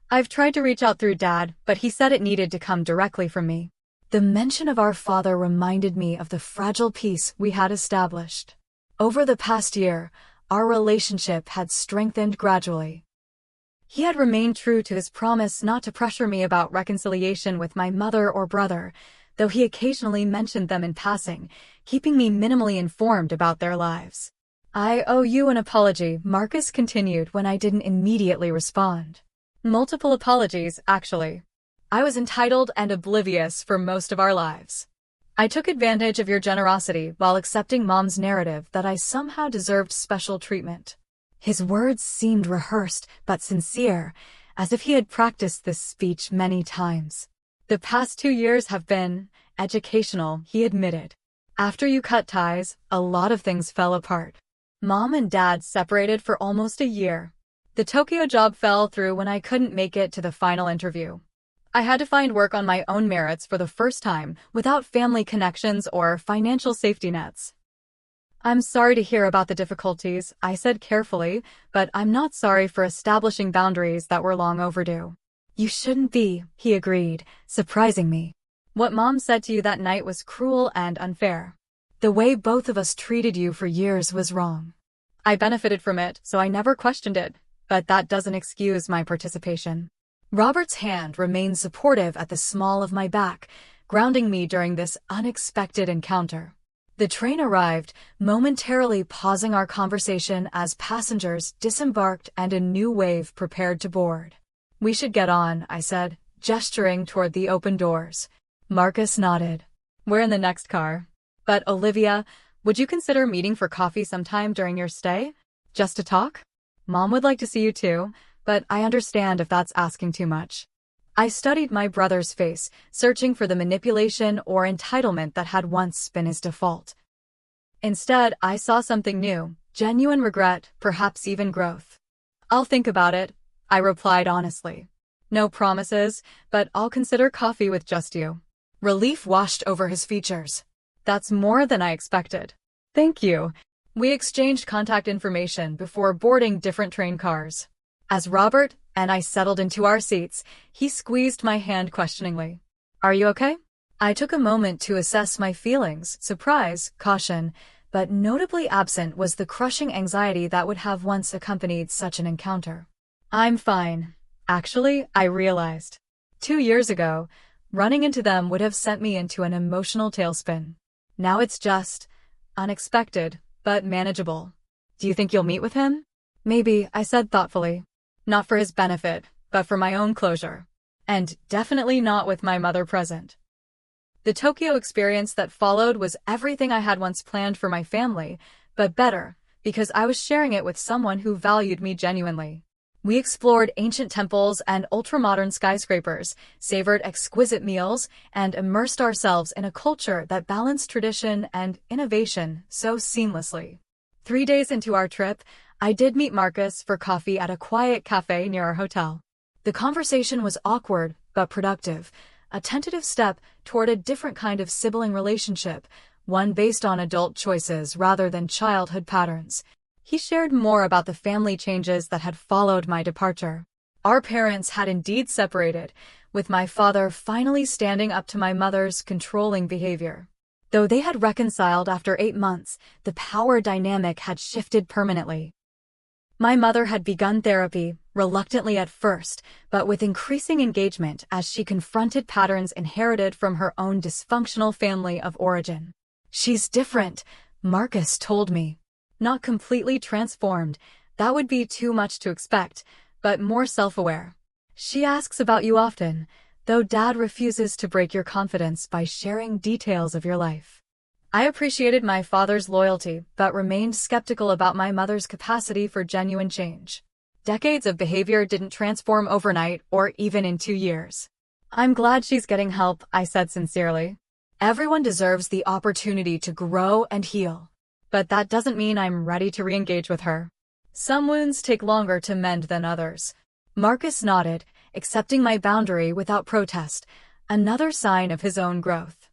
I've tried to reach out through Dad, but he said it needed to come directly from me." The mention of our father reminded me of the fragile peace we had established. Over the past year, our relationship had strengthened gradually. He had remained true to his promise not to pressure me about reconciliation with my mother or brother, though he occasionally mentioned them in passing, keeping me minimally informed about their lives. "I owe you an apology," Marcus continued when I didn't immediately respond. "Multiple apologies, actually. I was entitled and oblivious for most of our lives. I took advantage of your generosity while accepting Mom's narrative that I somehow deserved special treatment." His words seemed rehearsed but sincere, as if he had practiced this speech many times. "The past 2 years have been educational," he admitted. "After you cut ties, a lot of things fell apart. Mom and Dad separated for almost a year. The Tokyo job fell through when I couldn't make it to the final interview. I had to find work on my own merits for the first time, without family connections or financial safety nets." "I'm sorry to hear about the difficulties," I said carefully, "but I'm not sorry for establishing boundaries that were long overdue." "You shouldn't be," he agreed, surprising me. "What Mom said to you that night was cruel and unfair. The way both of us treated you for years was wrong. I benefited from it, so I never questioned it, but that doesn't excuse my participation." Robert's hand remained supportive at the small of my back, grounding me during this unexpected encounter. The train arrived, momentarily pausing our conversation as passengers disembarked and a new wave prepared to board. "We should get on," I said, gesturing toward the open doors. Marcus nodded. "We're in the next car. But Olivia, would you consider meeting for coffee sometime during your stay? Just to talk? Mom would like to see you too, but I understand if that's asking too much." I studied my brother's face, searching for the manipulation or entitlement that had once been his default. Instead, I saw something new, genuine regret, perhaps even growth. "I'll think about it," I replied honestly. "No promises, but I'll consider coffee with just you." Relief washed over his features. "That's more than I expected." "Thank you." We exchanged contact information before boarding different train cars. As Robert and I settled into our seats, he squeezed my hand questioningly. "Are you okay?" I took a moment to assess my feelings, surprise, caution, but notably absent was the crushing anxiety that would have once accompanied such an encounter. "I'm fine. Actually, I realized. 2 years ago, running into them would have sent me into an emotional tailspin. Now it's just unexpected, but manageable." "Do you think you'll meet with him?" "Maybe," I said thoughtfully. "Not for his benefit, but for my own closure. And definitely not with my mother present." The Tokyo experience that followed was everything I had once planned for my family, but better, because I was sharing it with someone who valued me genuinely. We explored ancient temples and ultra-modern skyscrapers, savored exquisite meals, and immersed ourselves in a culture that balanced tradition and innovation so seamlessly. 3 days into our trip, I did meet Marcus for coffee at a quiet cafe near our hotel. The conversation was awkward but productive, a tentative step toward a different kind of sibling relationship, one based on adult choices rather than childhood patterns. He shared more about the family changes that had followed my departure. Our parents had indeed separated, with my father finally standing up to my mother's controlling behavior. Though they had reconciled after 8 months, the power dynamic had shifted permanently. My mother had begun therapy, reluctantly at first, but with increasing engagement as she confronted patterns inherited from her own dysfunctional family of origin. "She's different," Marcus told me. "Not completely transformed, that would be too much to expect, but more self-aware. She asks about you often, though Dad refuses to break your confidence by sharing details of your life." I appreciated my father's loyalty, but remained skeptical about my mother's capacity for genuine change. Decades of behavior didn't transform overnight or even in 2 years. "I'm glad she's getting help," I said sincerely. "Everyone deserves the opportunity to grow and heal. But that doesn't mean I'm ready to re-engage with her. Some wounds take longer to mend than others." Marcus nodded, accepting my boundary without protest, another sign of his own growth.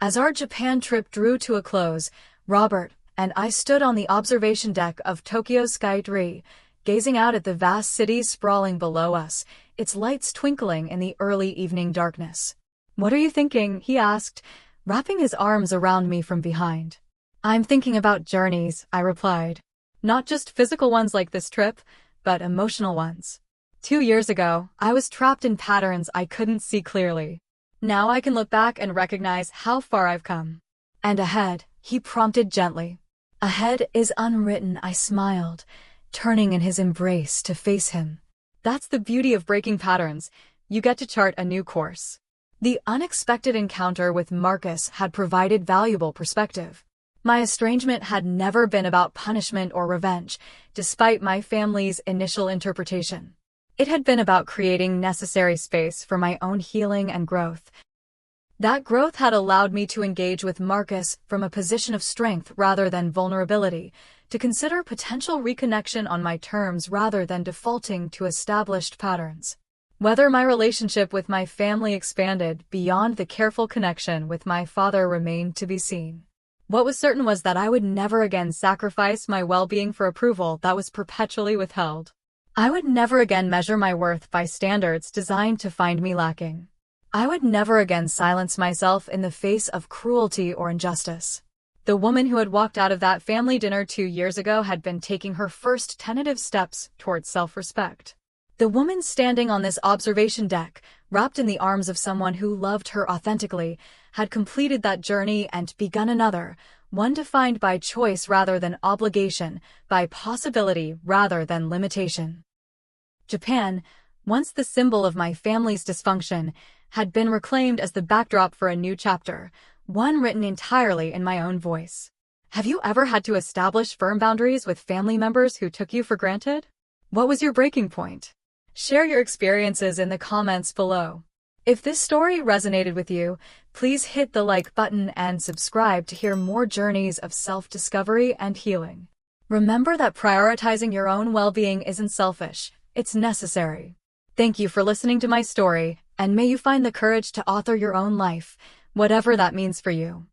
As our Japan trip drew to a close, Robert and I stood on the observation deck of Tokyo's Sky Tree, gazing out at the vast city sprawling below us, its lights twinkling in the early evening darkness. "What are you thinking?" he asked, wrapping his arms around me from behind. "I'm thinking about journeys," I replied. "Not just physical ones like this trip, but emotional ones. 2 years ago, I was trapped in patterns I couldn't see clearly. Now I can look back and recognize how far I've come." "And ahead," he prompted gently. "Ahead is unwritten," I smiled, turning in his embrace to face him. That's the beauty of breaking patterns. You get to chart a new course. The unexpected encounter with Marcus had provided valuable perspective. My estrangement had never been about punishment or revenge, despite my family's initial interpretation. It had been about creating necessary space for my own healing and growth. That growth had allowed me to engage with Marcus from a position of strength rather than vulnerability, to consider potential reconnection on my terms rather than defaulting to established patterns. Whether my relationship with my family expanded beyond the careful connection with my father remained to be seen. What was certain was that I would never again sacrifice my well-being for approval that was perpetually withheld. I would never again measure my worth by standards designed to find me lacking. I would never again silence myself in the face of cruelty or injustice. The woman who had walked out of that family dinner 2 years ago had been taking her first tentative steps towards self-respect. The woman standing on this observation deck, wrapped in the arms of someone who loved her authentically, had completed that journey and begun another, one defined by choice rather than obligation, by possibility rather than limitation. Japan, once the symbol of my family's dysfunction, had been reclaimed as the backdrop for a new chapter, one written entirely in my own voice. Have you ever had to establish firm boundaries with family members who took you for granted? What was your breaking point? Share your experiences in the comments below. If this story resonated with you, please hit the like button and subscribe to hear more journeys of self-discovery and healing. Remember that prioritizing your own well-being isn't selfish, it's necessary. Thank you for listening to my story, and may you find the courage to author your own life, whatever that means for you.